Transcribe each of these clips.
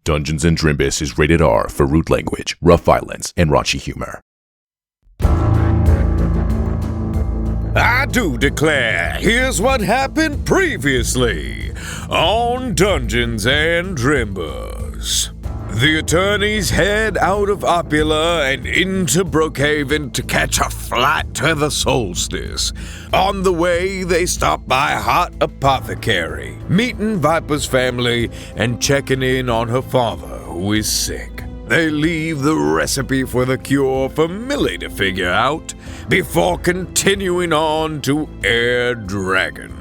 Dungeons & Drimbus is rated R for rude language, rough violence, and raunchy humor. I do declare, here's what happened previously on Dungeons & Drimbus. The attorneys head out of Opula and into Brookhaven to catch a flight to the solstice. On the way, they stop by Hot Apothecary, meeting Viper's family and checking in on her father, who is sick. They leave the recipe for the cure for Millie to figure out before continuing on to Air Dragon.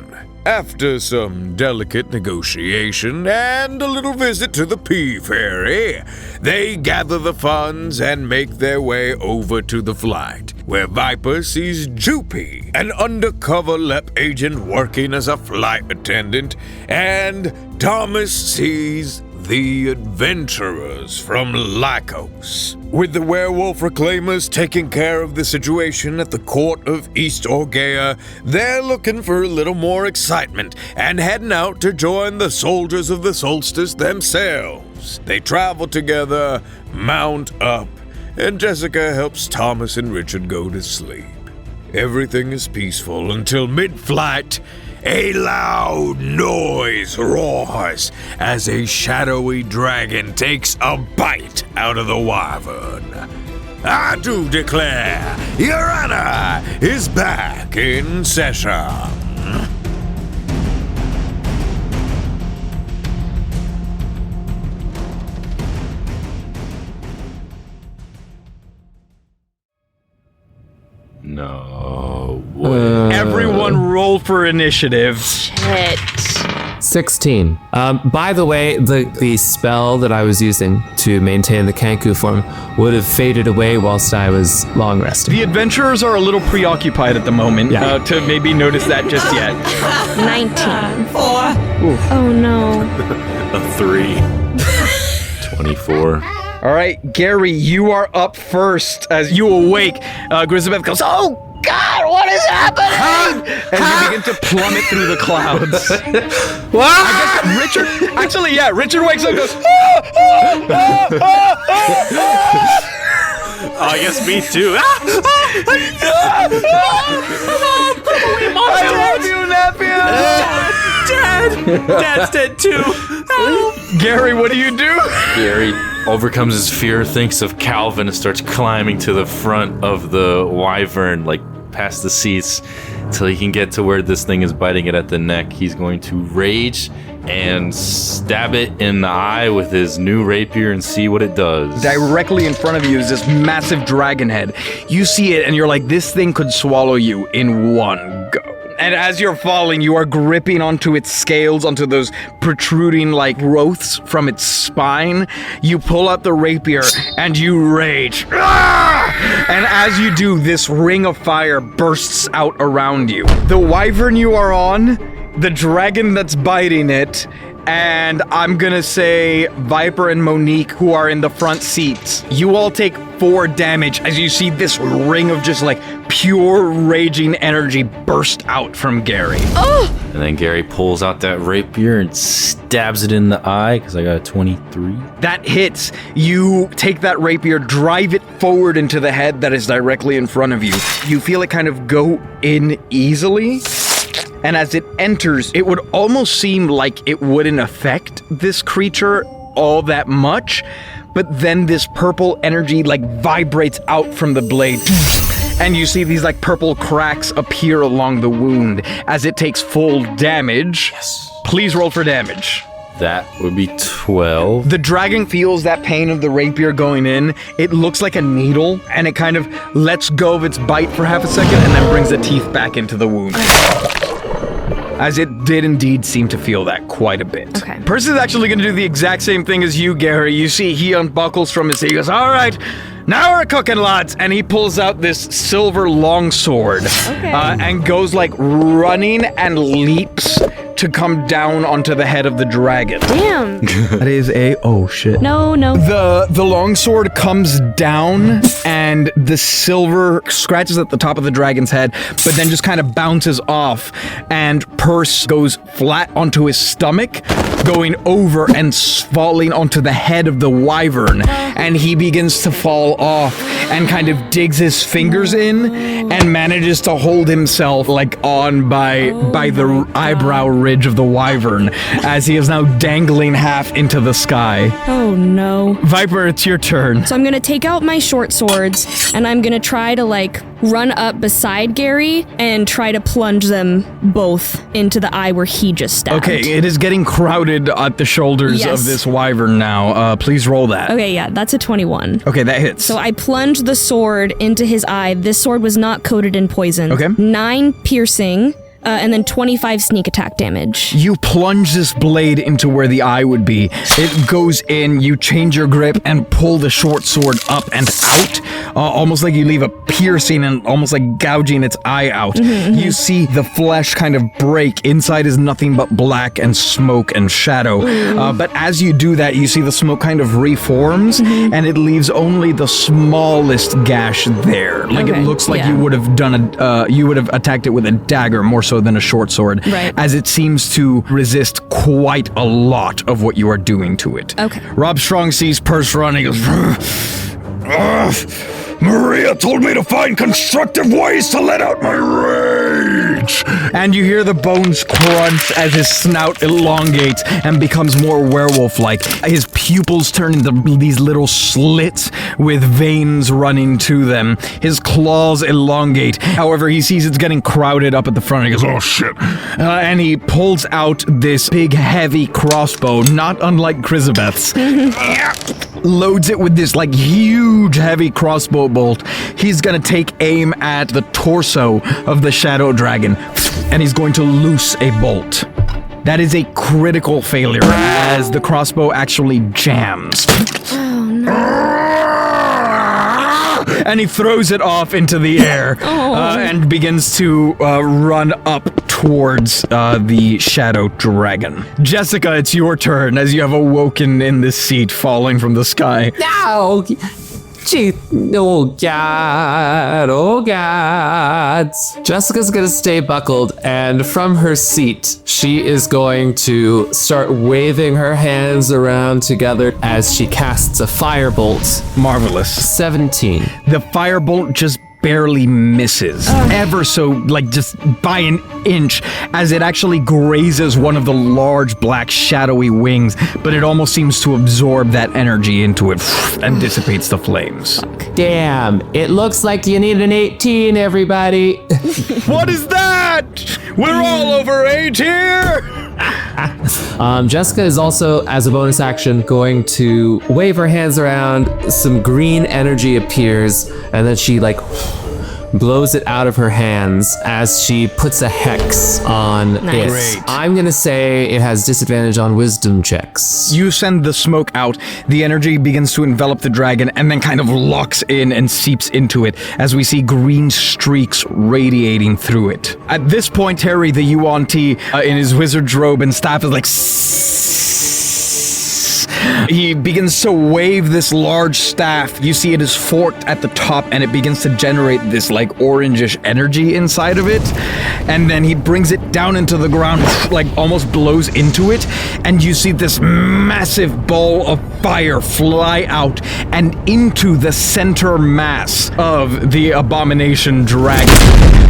After some delicate negotiation and a little visit to the Pea Fairy, they gather the funds and make their way over to the flight, where Viper sees Joopy, an undercover LEP agent working as a flight attendant, and Thomas sees the adventurers from Lycos. With the werewolf reclaimers taking care of the situation at the court of East Orgea, they're looking for a little more excitement and heading out to join the soldiers of the solstice themselves. They travel together, mount up, and Jessica helps Thomas and Richard go to sleep. Everything is peaceful until mid-flight, a loud noise roars as a shadowy dragon takes a bite out of the wyvern. I do declare, Your Honor is back in session. No way. Everyone roll for initiative. Shit. 16. By the way, the spell that I was using to maintain the Kanku form would have faded away whilst I was long resting. The adventurers are a little preoccupied at the moment to maybe notice that just yet. 19. 4. Oh no. A 3. 24. All right, Gary, you are up first as you awake. Grisabeth goes, "Oh God, what is happening?" As you begin to plummet through the clouds. What? I guess Richard wakes up and goes, Oh, I guess me too. I love you, nephew! Dad! Dad's dead too. Gary, what do you do? Gary overcomes his fear, thinks of Calvin, and starts climbing to the front of the wyvern, like past the seats, till he can get to where this thing is biting it at the neck. He's going to rage and stab it in the eye with his new rapier and see what it does. Directly in front of you is this massive dragon head. You see it and you're like, this thing could swallow you in one go. And as you're falling, you are gripping onto its scales, onto those protruding like growths from its spine. You pull out the rapier and you rage. And as you do, this ring of fire bursts out around you. The wyvern you are on, the dragon that's biting it, and I'm gonna say Viper and Monique, who are in the front seats. You all take 4 damage as you see this ring of just like pure raging energy burst out from Gary. And then Gary pulls out that rapier and stabs it in the eye, because I got a 23. That hits. You take that rapier, drive it forward into the head that is directly in front of you. You feel it kind of go in easily. And as it enters, it would almost seem like it wouldn't affect this creature all that much, but then this purple energy like vibrates out from the blade, and you see these like purple cracks appear along the wound as it takes full damage. Yes. Please roll for damage. That would be 12. The dragon feels that pain of the rapier going in. It looks like a needle, and it kind of lets go of its bite for half a second and then brings the teeth back into the wound. As it did indeed seem to feel that quite a bit. Okay. Percy's actually going to do the exact same thing as you, Gary. You see he unbuckles from his seat. He goes, "All right, now we're cooking, lads." And he pulls out this silver longsword and goes like running and leaps to come down onto the head of the dragon. Damn. That is oh shit. No. The longsword comes down and the silver scratches at the top of the dragon's head, but then just kind of bounces off, and Purse goes flat onto his stomach, going over and falling onto the head of the wyvern, and he begins to fall off and kind of digs his fingers in and manages to hold himself like on by the eyebrow ridge of the wyvern as he is now dangling half into the sky. Oh no. Viper, it's your turn. So I'm gonna take out my short swords and I'm gonna try to like run up beside Gary and try to plunge them both into the eye where he just stabbed. Okay, it is getting crowded at the shoulders of this wyvern now. Please roll that. Okay, yeah, that's a 21. Okay, that hits. So I plunged the sword into his eye. This sword was not coated in poison. Okay. 9 piercing, and then 25 sneak attack damage. You plunge this blade into where the eye would be. It goes in, you change your grip and pull the short sword up and out, almost like you leave a piercing and almost like gouging its eye out. You see the flesh kind of break. Inside is nothing but black and smoke and shadow. But as you do that, you see the smoke kind of reforms and it leaves only the smallest gash there. Like it looks like you would have done you would have attacked it with a dagger more so than a short sword, as it seems to resist quite a lot of what you are doing to it. Okay. Rob Strong sees Purse running. He goes, Maria told me to find constructive ways to let out my rage. And you hear the bones crunch as his snout elongates and becomes more werewolf-like. His pupils turn into these little slits with veins running to them. His claws elongate. However, he sees it's getting crowded up at the front. He goes, oh shit. And he pulls out this big, heavy crossbow, not unlike Chrysobeth's. Loads it with this like huge heavy crossbow bolt. He's gonna take aim at the torso of the shadow dragon, and he's going to loose a bolt. That is a critical failure as the crossbow actually jams. Oh no. And he throws it off into the air and begins to run up towards the shadow dragon. Jessica, it's your turn as you have awoken in this seat falling from the sky. No! Gee, oh god. Jessica's gonna stay buckled, and from her seat, she is going to start waving her hands around together as she casts a firebolt. Marvelous. 17. The firebolt just barely misses, ever so, like just by an inch, as it actually grazes one of the large black shadowy wings, but it almost seems to absorb that energy into it and dissipates the flames. Damn, it looks like you need an 18, everybody. What is that? We're all over 8 here! Jessica is also, as a bonus action, going to wave her hands around. Some green energy appears, and then she blows it out of her hands as she puts a hex on it. Great. I'm gonna say it has disadvantage on wisdom checks. You send the smoke out, the energy begins to envelop the dragon and then kind of locks in and seeps into it as we see green streaks radiating through it. At this point, Harry, the Yuan-Ti, in his wizard's robe and staff is like... He begins to wave this large staff. You see it is forked at the top and it begins to generate this like orangish energy inside of it. And then he brings it down into the ground, like almost blows into it. And you see this massive ball of fire fly out and into the center mass of the abomination dragon.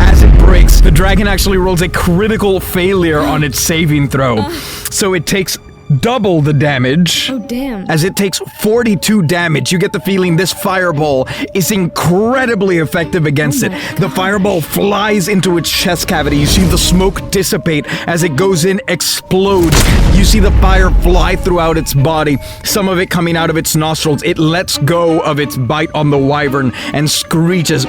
As it breaks, the dragon actually rolls a critical failure on its saving throw. So it takes double the damage. Oh, damn. As it takes 42 damage, you get the feeling this fireball is incredibly effective against it. The fireball flies into its chest cavity. You see the smoke dissipate as it goes in, explodes. You see the fire fly throughout its body, some of it coming out of its nostrils. It lets go of its bite on the wyvern and screeches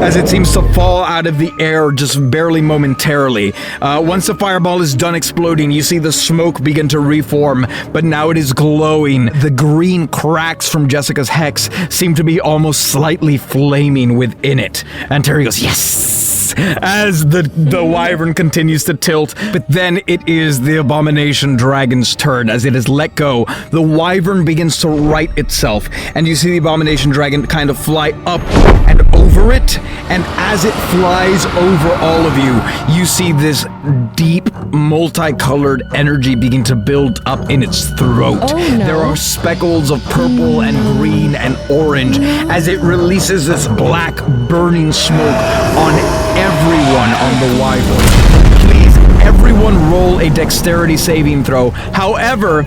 as it seems to fall out of the air just barely momentarily. Once the fireball is done exploding, you see the smoke begin to reform, but now it is glowing. The green cracks from Jessica's hex seem to be almost slightly flaming within it. And Terry goes, yes! as the wyvern continues to tilt. But then it is the abomination dragon's turn. As it is let go, the wyvern begins to right itself, and you see the abomination dragon kind of fly up and over it. And as it flies over all of you, you see this deep, multicolored energy begin to build up in its throat. Oh, no. There are speckles of purple and green and orange as it releases this black burning smoke on everyone on the wyvern. Please, everyone roll a dexterity saving throw. However,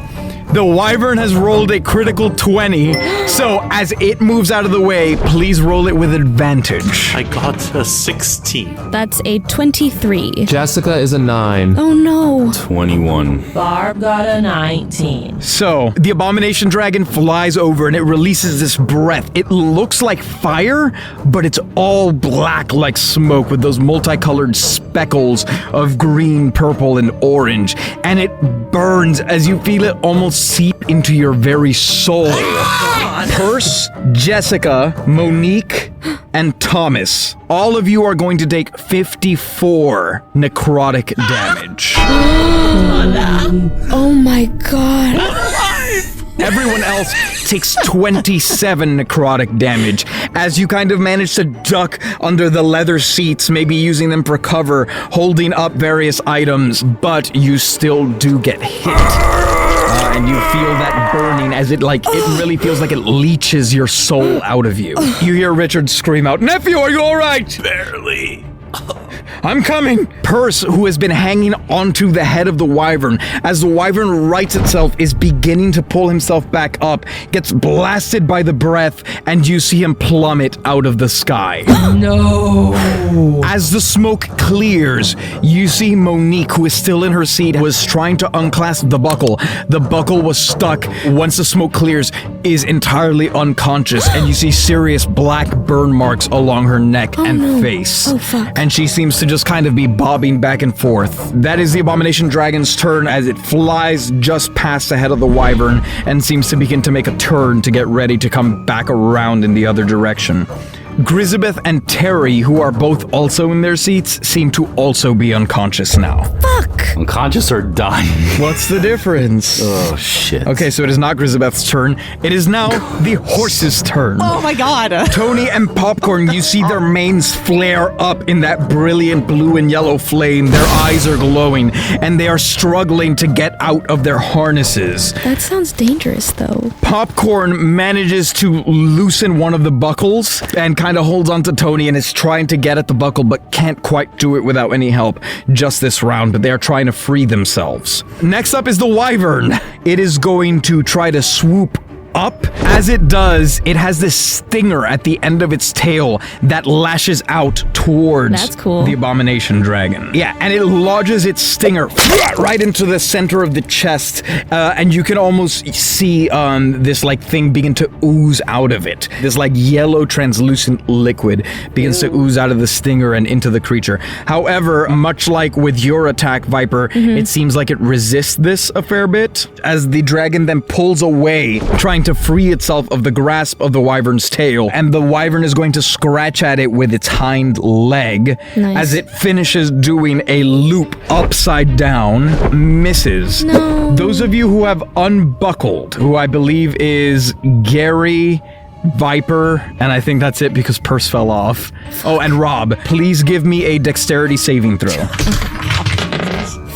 the wyvern has rolled a critical 20, so as it moves out of the way, please roll it with advantage. I got a 16. That's a 23. Jessica is a 9. Oh no. 21. Barb got a 19. So, the abomination dragon flies over and it releases this breath. It looks like fire, but it's all black like smoke with those multicolored speckles of green, purple, and orange. And it burns as you feel it almost seep into your very soul. Perse, Jessica, Monique, and Thomas. All of you are going to take 54 necrotic damage. Oh my god. Everyone else takes 27 necrotic damage as you kind of manage to duck under the leather seats, maybe using them for cover, holding up various items, but you still do get hit. And you feel that burning as it really feels like it leeches your soul out of you. You hear Richard scream out, "Nephew, are you all right?" Barely. I'm coming! Perse, who has been hanging onto the head of the wyvern, as the wyvern rights itself, is beginning to pull himself back up, gets blasted by the breath, and you see him plummet out of the sky. No. As the smoke clears, you see Monique, who is still in her seat, was trying to unclasp the buckle. The buckle was stuck. Once the smoke clears, is entirely unconscious, and you see serious black burn marks along her neck and face. Oh, fuck. And she seems to just kind of be bobbing back and forth. That is the abomination dragon's turn as it flies just past the head of the wyvern and seems to begin to make a turn to get ready to come back around in the other direction. Grisabeth and Terry, who are both also in their seats, seem to also be unconscious now. Fuck. Unconscious or dying? What's the difference? Oh, shit. Okay, so it is not Grisabeth's turn. It is now the horse's turn. Oh my god. Tony and Popcorn, you see their manes flare up in that brilliant blue and yellow flame. Their eyes are glowing, and they are struggling to get out of their harnesses. That sounds dangerous though. Popcorn manages to loosen one of the buckles and kind of holds on to Tony and is trying to get at the buckle, but can't quite do it without any help just this round, but they are trying to free themselves. Next up is the wyvern. It is going to try to swoop up. As it does, it has this stinger at the end of its tail that lashes out towards That's cool. the abomination dragon. Yeah, and it lodges its stinger right into the center of the chest, and you can almost see this thing begin to ooze out of it. This yellow translucent liquid begins to ooze out of the stinger and into the creature. However, much like with your attack, Viper, it seems like it resists this a fair bit, as the dragon then pulls away, trying to free itself of the grasp of the wyvern's tail, and the wyvern is going to scratch at it with its hind leg. Nice. As it finishes doing a loop upside down, misses. No. Those of you who have unbuckled, who I believe is Gary, Viper, and I think that's it because Perse fell off. Oh, and Rob, please give me a dexterity saving throw.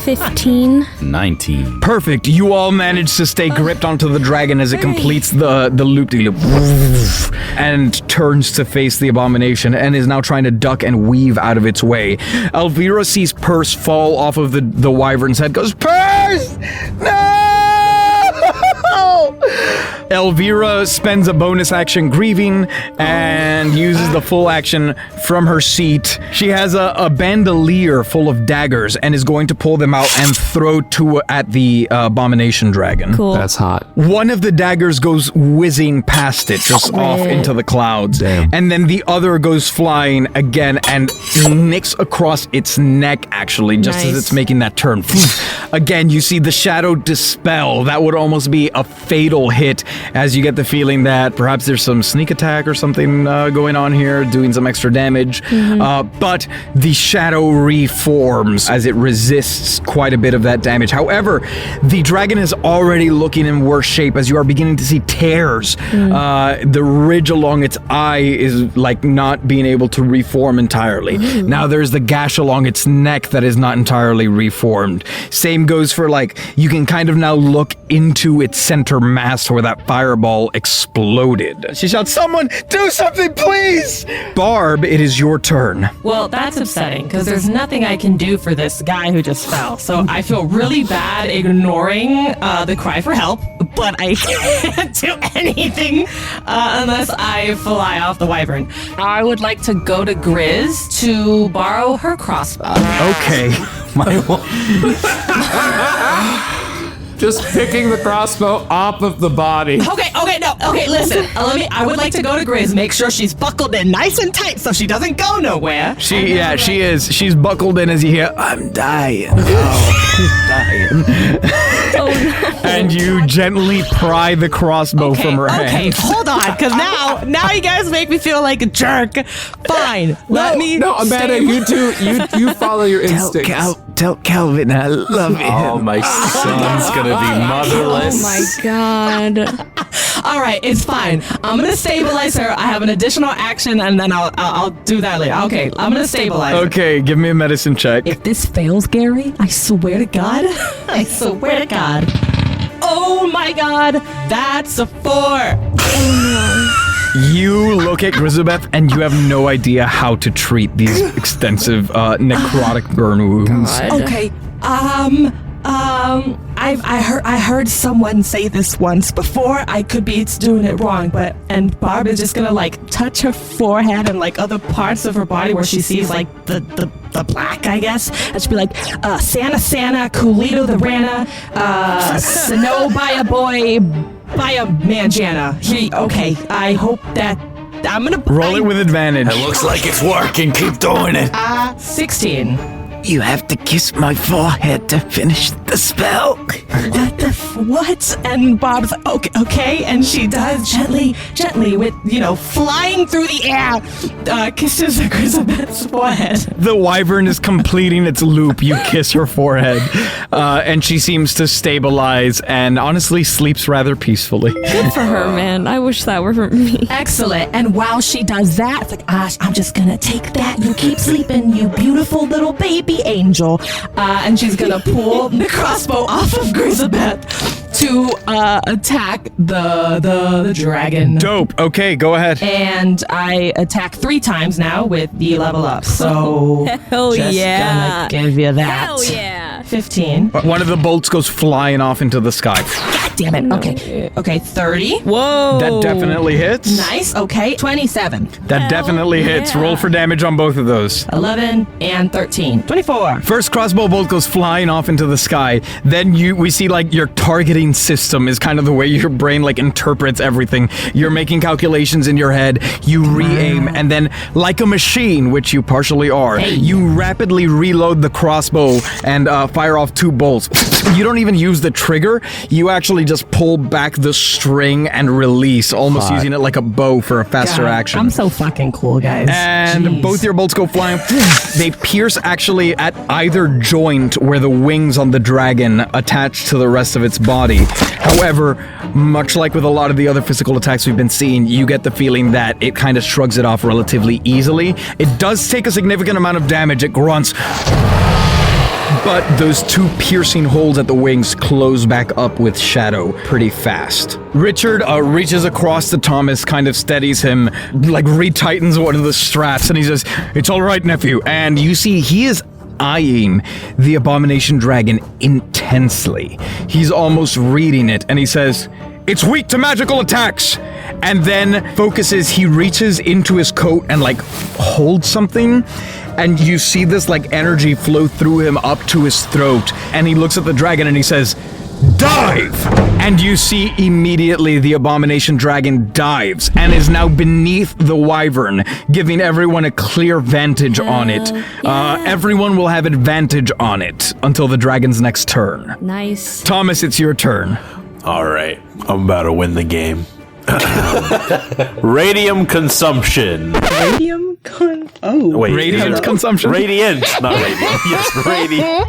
15. 19. Perfect. You all manage to stay gripped onto the dragon as it completes the loop-de-loop and turns to face the abomination and is now trying to duck and weave out of its way. Elvira sees Perse fall off of the wyvern's head, goes, "Perse! No!" Elvira spends a bonus action grieving and uses the full action from her seat. She has a bandolier full of daggers and is going to pull them out and throw two at the abomination dragon. Cool. That's hot. One of the daggers goes whizzing past it, just off into the clouds. Damn. And then the other goes flying again and nicks across its neck, actually, just as Nice. it's making that turn. Again, you see the shadow dispel. That would almost be a fatal hit as you get the feeling that perhaps there's some sneak attack or something going on here, doing some extra damage. But the shadow reforms as it resists quite a bit of that damage. However, the dragon is already looking in worse shape as you are beginning to see tears. The ridge along its eye is like not being able to reform entirely. Now there's the gash along its neck that is not entirely reformed. Same goes for like, you can kind of now look into its center mass where that fireball exploded. She shouts, "Someone do something, please!" Barb, it is your turn. Well, that's upsetting because there's nothing I can do for this guy who just fell. So I feel really bad ignoring the cry for help, but I can't do anything unless I fly off the wyvern. I would like to go to Grizz to borrow her crossbow. Okay. Just picking the crossbow off of the body. Okay, listen. I would like to go to Grizz, make sure she's buckled in nice and tight so she doesn't go nowhere. She is. She's buckled in as you hear, "I'm dying." Oh, dying. Oh no. And you gently pry the crossbow from her hand. Okay, hold on, because now you guys make me feel like a jerk. Fine, let me. No, Amanda, you do. You follow your instincts. Tell Calvin I love him. Oh, my son's gonna be motherless. Oh my god. All right, it's fine. I'm gonna stabilize her. I have an additional action, and then I'll do that later. Okay, I'm gonna stabilize her. Okay, give me a medicine check. If this fails, Gary, I swear to God, I swear to God. Oh my God, that's a 4. You look at Grisabeth and you have no idea how to treat these extensive necrotic burn wounds. Okay, I heard someone say this once before. I could be doing it wrong, and Barb is just gonna like touch her forehead and like other parts of her body where she sees like the black, I guess, and she'll be like, Santa, Coolito the Rana, Snow by a boy, by a manjana. Okay, I hope that I'm gonna roll it with advantage. It looks like it's working. Keep doing it. 16. You have to kiss my forehead to finish the spell. What? And Bob's okay, and she does gently with, flying through the air, kisses Grisabeth's forehead. The wyvern is completing its loop. You kiss her forehead, and she seems to stabilize and honestly sleeps rather peacefully. Good for her, man. I wish that were for me. Excellent. And while she does that, it's like, I'm just gonna take that. You keep sleeping, you beautiful little baby angel. And she's gonna pull the crossbow off of Grisabeth to attack the dragon. Dope. Okay, go ahead. And I attack 3 times now with the level up. So Hell just yeah. gonna give you that. Hell yeah. 15. One of the bolts goes flying off into the sky. God damn it. Okay, 30. Whoa. That definitely hits. Nice. Okay, 27. That definitely hits. yeah. Roll for damage on both of those. 11 and 13. 24. First crossbow bolt goes flying off into the sky. Then we see like your targeting system is kind of the way your brain like interprets everything. You're making calculations in your head. You re-aim, and then like a machine, which you partially are, you rapidly reload the crossbow and fire off 2 bolts. You don't even use the trigger. You actually just pull back the string and release, almost using it like a bow for a faster action. I'm so fucking cool, guys. And Jeez. both your bolts go flying. They pierce actually at either joint where the wings on the dragon attach to the rest of its body. However, much like with a lot of the other physical attacks we've been seeing, you get the feeling that it kind of shrugs it off relatively easily. It does take a significant amount of damage. It grunts. But those 2 piercing holes at the wings close back up with shadow pretty fast. Richard reaches across to Thomas, kind of steadies him, like retightens one of the straps, and he says, "It's all right, nephew." And you see he is eyeing the abomination dragon intensely. He's almost reading it, and he says, "It's weak to magical attacks." And then focuses, he reaches into his coat and like holds something, and you see this like energy flow through him up to his throat, and he looks at the dragon and he says, "Dive!" And you see immediately the abomination dragon dives and is now beneath the wyvern, giving everyone a clear vantage on it. Everyone will have advantage on it until the dragon's next turn. Nice. Thomas, it's your turn. All right, I'm about to win the game. Radium consumption. Radiant consumption? Radiant, not radium. Yes, radiant.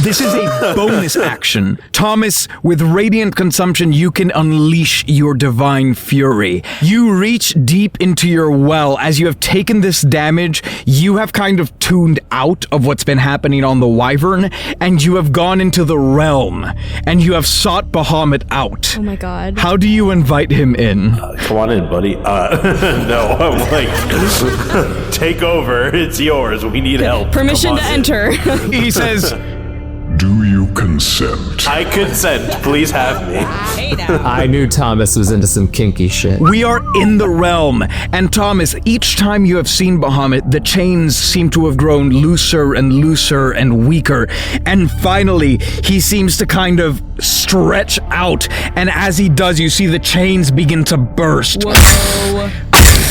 This is a bonus action. Thomas, with Radiant Consumption, you can unleash your divine fury. You reach deep into your well. As you have taken this damage, you have kind of tuned out of what's been happening on the Wyvern, and you have gone into the realm, and you have sought Bahamut out. Oh my god. How do you invite him in? Come on in, buddy. No, I'm like, take over. It's yours. We need help. Permission to enter. He says, Do you consent? I consent. Please have me. I knew Thomas was into some kinky shit. we are in the realm. And Thomas, each time you have seen Bahamut, the chains seem to have grown looser and weaker. And finally, he seems to kind of stretch out. And as he does, you see the chains begin to burst. Whoa.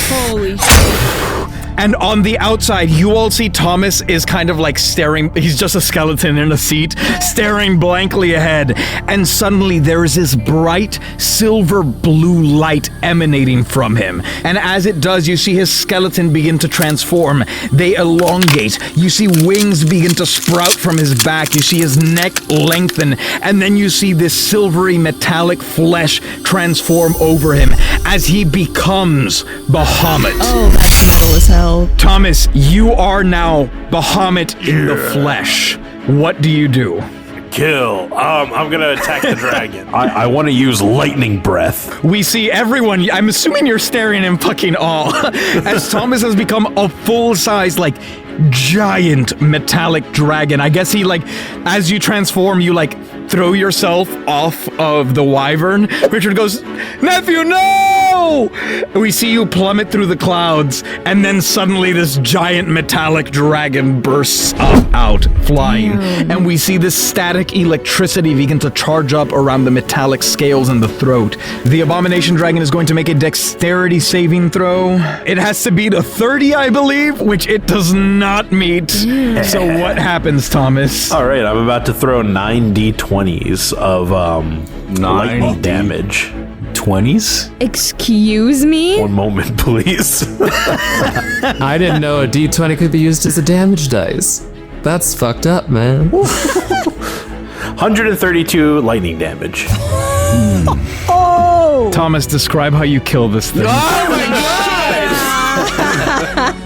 Holy shit. And on the outside, you all see Thomas is kind of like staring. He's just a skeleton in a seat, staring blankly ahead. And suddenly there is this bright silver blue light emanating from him. And as it does, you see his skeleton begin to transform. They elongate. You see wings begin to sprout from his back. You see his neck lengthen. And then you see this silvery metallic flesh transform over him as he becomes Bahamut. Oh, that's metal as hell. Thomas, you are now Bahamut in the flesh. What do you do? Kill. I'm gonna attack the dragon. I want to use lightning breath. We see everyone, I'm assuming you're staring in fucking awe, as Thomas has become a full-size, like, giant metallic dragon. I guess he, like, as you transform, you, like, throw yourself off of the wyvern. Richard goes, Nephew, no! We see you plummet through the clouds, and then suddenly this giant metallic dragon bursts up out, flying. And we see this static electricity begin to charge up around the metallic scales in the throat. The abomination dragon is going to make a dexterity saving throw. It has to beat a 30, I believe, which it does not meet. So what happens, Thomas? All right, I'm about to throw 9 d20s of lightning damage. 20s? Excuse me? One moment, please. I didn't know a d20 could be used as a damage dice. That's fucked up, man. 132 lightning damage. Oh! Thomas, describe how you kill this thing. Oh my god!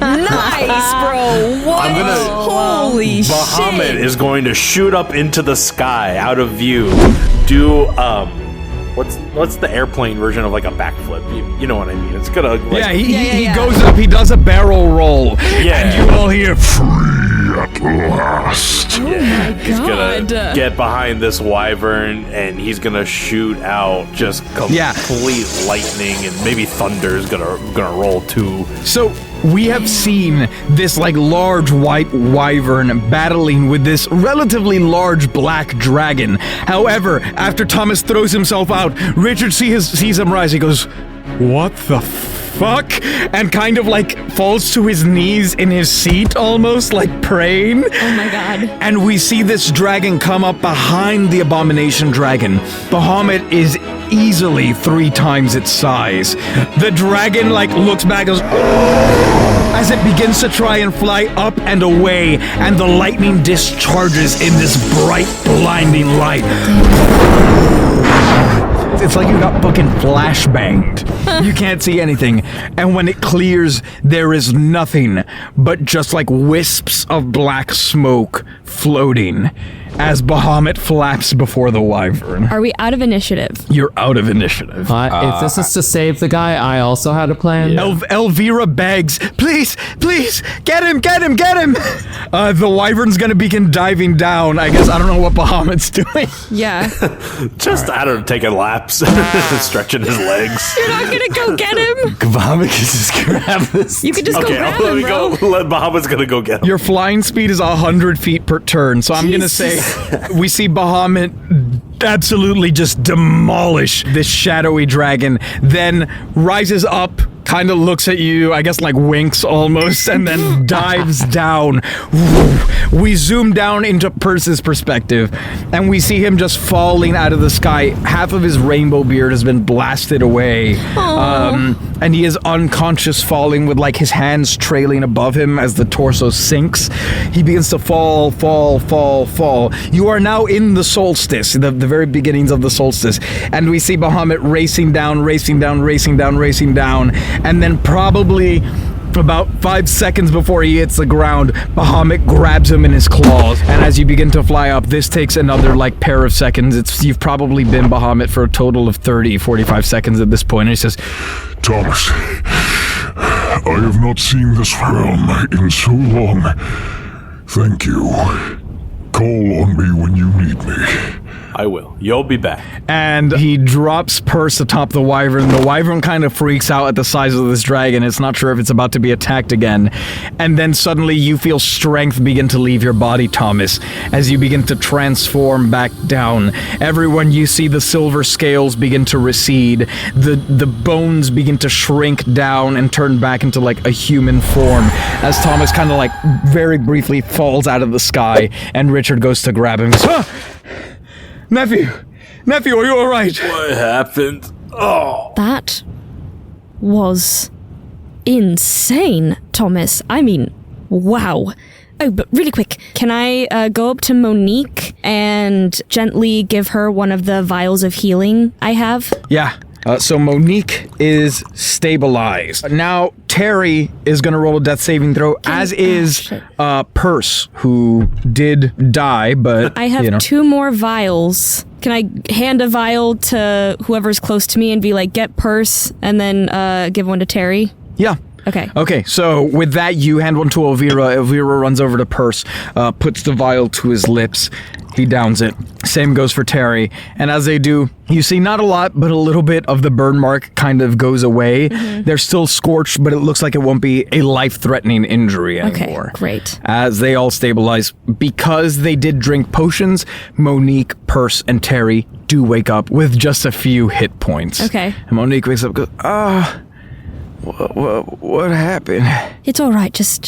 Nice, bro! What? I'm gonna. Holy Bahamut shit! is going to shoot up into the sky out of view. Do what's the airplane version of like a backflip? You know what I mean? It's gonna. Like, He goes up. He does a barrel roll. Yeah. And you all hear. At last. Oh my He's god! gonna get behind this wyvern and he's gonna shoot out just complete lightning and maybe thunder's gonna roll too. So we have seen this like large white wyvern battling with this relatively large black dragon. However, after Thomas throws himself out, Richard sees him rise. He goes, "What the fuck?" And kind of like falls to his knees in his seat, almost like praying. Oh my god. And we see this dragon come up behind the abomination dragon. Bahamut is easily 3 times its size. The dragon like looks back and goes, as it begins to try and fly up and away, and the lightning discharges in this bright, blinding light. It's like you got fucking flashbanged. You can't see anything. And when it clears, there is nothing but just like wisps of black smoke floating as Bahamut flaps before the wyvern. Are we out of initiative? You're out of initiative. If this is to save the guy, I also had a plan. Elvira begs, please, get him. The wyvern's gonna begin diving down. I guess I don't know what Bahamut's doing. Yeah. Just, I don't know, taking laps, stretching his legs. You're not gonna go get him? Bahamut can just grab this. You can just go grab him, bro. Let Bahamut's gonna go get him. Your flying speed is 100 feet per turn, so I'm gonna say we see Bahamut absolutely just demolish this shadowy dragon, then rises up kind of looks at you, I guess like winks almost, and then dives down. We zoom down into Perce's perspective, and we see him just falling out of the sky. Half of his rainbow beard has been blasted away. And he is unconscious, falling with like his hands trailing above him as the torso sinks. He begins to fall. You are now in the solstice, the very beginnings of the solstice. And we see Bahamut racing down, and then probably about 5 seconds before he hits the ground, Bahamut grabs him in his claws. And as you begin to fly up, this takes another like pair of seconds. You've probably been Bahamut for a total of 45 seconds at this point. And he says, Thomas, I have not seen this realm in so long. Thank you. Call on me when you need me. I will. You'll be back. And he drops Perce atop the wyvern. The wyvern kind of freaks out at the size of this dragon. It's not sure if it's about to be attacked again. And then suddenly you feel strength begin to leave your body, Thomas, as you begin to transform back down. Everyone, you see the silver scales begin to recede. The bones begin to shrink down and turn back into like a human form as Thomas kind of like very briefly falls out of the sky, and Richard goes to grab him. He goes, ah! Nephew, are you alright? What happened? Oh. That was insane, Thomas. I mean, wow. Oh, but really quick, can I go up to Monique and gently give her one of the vials of healing I have? Yeah. So Monique is stabilized. Now, Terry is going to roll a death saving throw, as is Perce, who did die, but, I have 2 more vials. Can I hand a vial to whoever's close to me and be like, get Perce, and then give one to Terry? Yeah. Okay, so with that, you hand one to Elvira. Elvira runs over to Perce, puts the vial to his lips. He downs it. Same goes for Terry. And as they do, you see not a lot, but a little bit of the burn mark kind of goes away. Mm-hmm. They're still scorched, but it looks like it won't be a life-threatening injury anymore. Okay, great. As they all stabilize. Because they did drink potions, Monique, Perce, and Terry do wake up with just a few hit points. Okay. And Monique wakes up and goes, what happened? It's all right. Just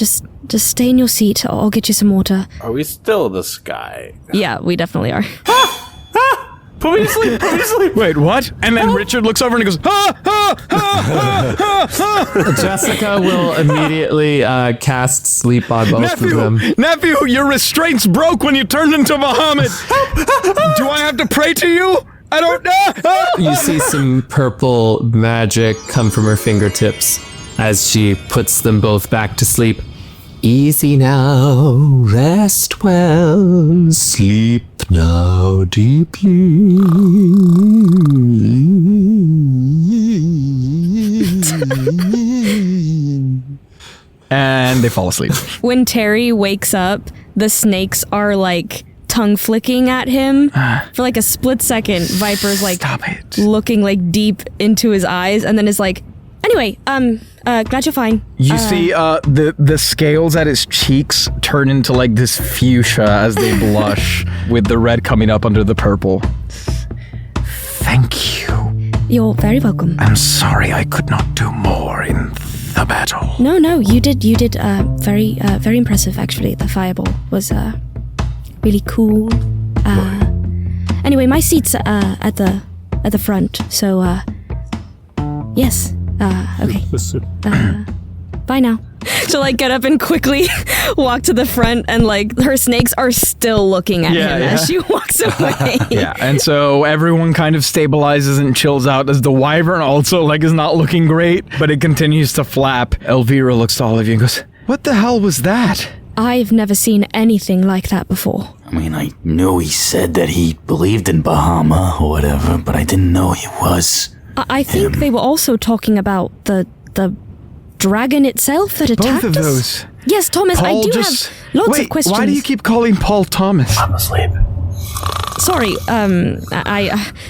stay in your seat. I'll get you some water. Are we still in the sky? Yeah, we definitely are. Put me to sleep. Wait, what? And then Richard looks over and he goes, Jessica will immediately cast sleep on both of them. Nephew, your restraints broke when you turned into Bahamut. Do I have to pray to you? I don't know. You see some purple magic come from her fingertips as she puts them both back to sleep. Easy now, rest well, sleep now deeply. And they fall asleep. When Terry wakes up, the snakes are like tongue flicking at him. For like a split second, Viper's like looking like deep into his eyes and then is like, anyway, glad you're fine. You see the scales at his cheeks turn into like this fuchsia as they blush with the red coming up under the purple. Thank you. You're very welcome. I'm sorry I could not do more in the battle. No, you did very impressive actually. The fireball was really cool. Anyway, my seat's at the front, so yes. Okay. Bye now. She'll like get up and quickly walk to the front, and like her snakes are still looking at him as she walks away. Yeah, and so everyone kind of stabilizes and chills out as the wyvern also like is not looking great, but it continues to flap. Elvira looks to all of you and goes, "What the hell was that?" I've never seen anything like that before. I mean, I knew he said that he believed in Bahama or whatever, but I didn't know he was. I think they were also talking about the dragon itself that attacked us. Both of those. Yes, Thomas, Paul I do just... have lots of questions. Why do you keep calling Paul Thomas? I'm asleep. Sorry,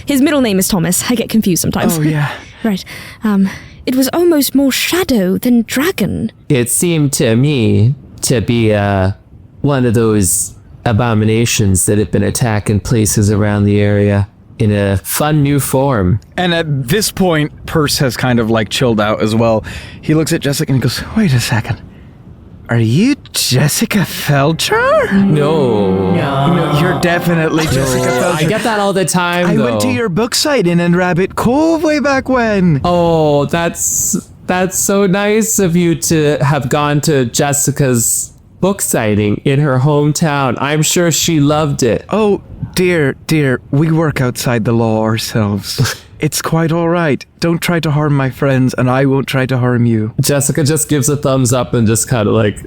his middle name is Thomas. I get confused sometimes. Oh, yeah. Right. It was almost more shadow than dragon. It seemed to me to be one of those abominations that have been attacking places around the area. in a fun new form. And at this point, Perce has kind of like chilled out as well. He looks at Jessica and he goes, wait a second. Are you Jessica Feltcher? No. No, you're definitely Jessica Feltcher. I get that all the time, I though. went to your book site in Rabbit Cove way back when. Oh, that's so nice of you to have gone to Jessica's book signing in her hometown. I'm sure she loved it. Oh, dear, we work outside the law ourselves. It's quite all right. Don't try to harm my friends, and I won't try to harm you. Jessica just gives a thumbs up and just kind of like...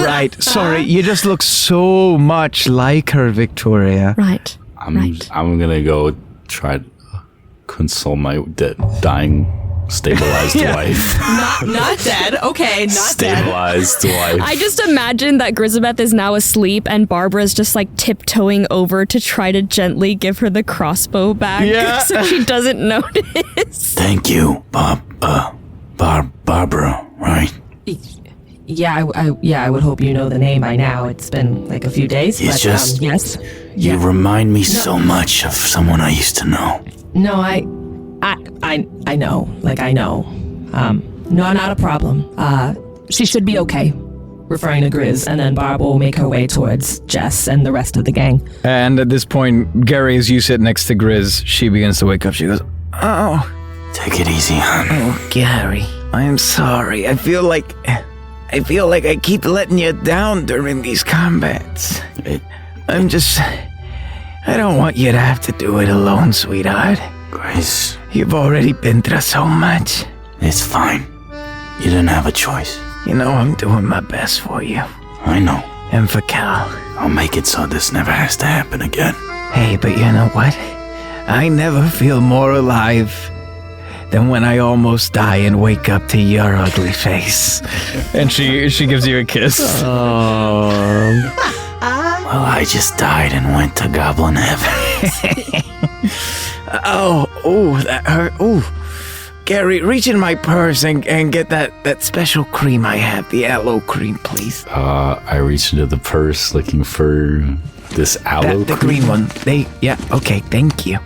Right, sorry, you just look so much like her, Victoria. Right. I'm gonna go try to console my dying stabilized wife. Not dead. Okay, not dead. Stabilized wife. I just imagine that Grisabeth is now asleep and Barbara's just like tiptoeing over to try to gently give her the crossbow back so she doesn't notice. Thank you, Barbara, right? Yeah, I would hope you know the name by now. It's been like a few days. It's but, just, yes. You remind me so much of someone I used to know. No, I know. Like, I know. No, not a problem. She should be okay. Referring to Grizz, and then Barb will make her way towards Jess and the rest of the gang. And at this point, Gary, as you sit next to Grizz, she begins to wake up. She goes, oh. Take it easy, hon. Oh, Gary, I'm sorry. I feel like I keep letting you down during these combats. I don't want you to have to do it alone, sweetheart. Grace. You've already been through so much. It's fine. You didn't have a choice. You know I'm doing my best for you. I know. And for Cal. I'll make it so this never has to happen again. Hey, but you know what? I never feel more alive than when I almost die and wake up to your ugly face. And she gives you a kiss. Well, I just died and went to Goblin Heaven. That hurt. Oh, Gary, reach in my purse and get that special cream I have, the aloe cream, please. I reached into the purse looking for this aloe The cream. green one. Okay, thank you.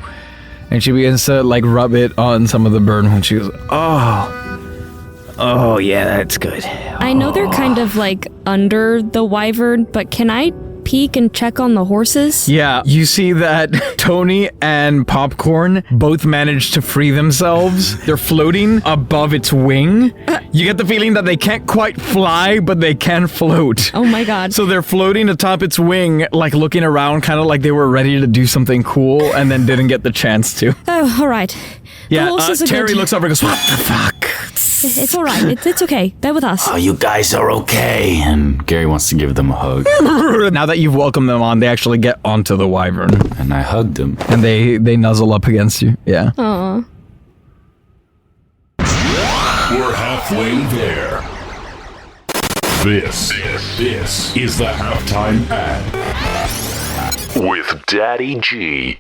And she begins to like rub it on some of the burn when she goes, oh yeah, that's good. I know they're kind of like under the wyvern, but can I peek and check on the horses? Yeah, you see that Tony and Popcorn both managed to free themselves. They're floating above its wing. You get the feeling that they can't quite fly, but they can float. Oh my god. So they're floating atop its wing, like looking around, kind of like they were ready to do something cool and then didn't get the chance to. Oh, all right. Yeah, Terry looks over and goes, what the fuck? It's all right. It's okay. They're with us. Oh, you guys are okay. And Gary wants to give them a hug. Now that you've welcomed them on, they actually get onto the wyvern. And I hugged him. And they nuzzle up against you. Yeah. Aw. We're halfway there. This is the halftime ad with Daddy G.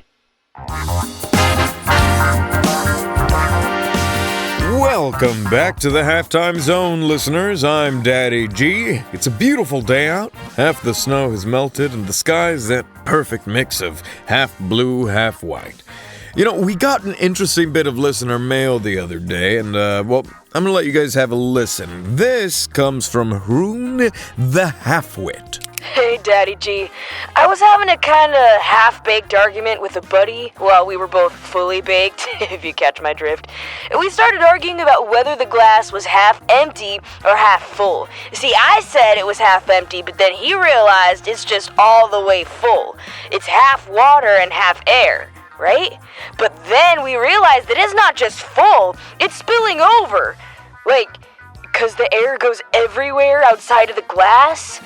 Welcome back to the Halftime Zone, listeners. I'm Daddy G. It's a beautiful day out. Half the snow has melted, and the sky is that perfect mix of half blue, half white. You know, we got an interesting bit of listener mail the other day, and, I'm gonna let you guys have a listen. This comes from Rune the Halfwit. Hey, Daddy G. I was having a kind of half-baked argument with a buddy while we were both fully baked, if you catch my drift. We started arguing about whether the glass was half empty or half full. See, I said it was half empty, but then he realized it's just all the way full. It's half water and half air, right? But then we realized that it's not just full, it's spilling over. Like, 'cause the air goes everywhere outside of the glass.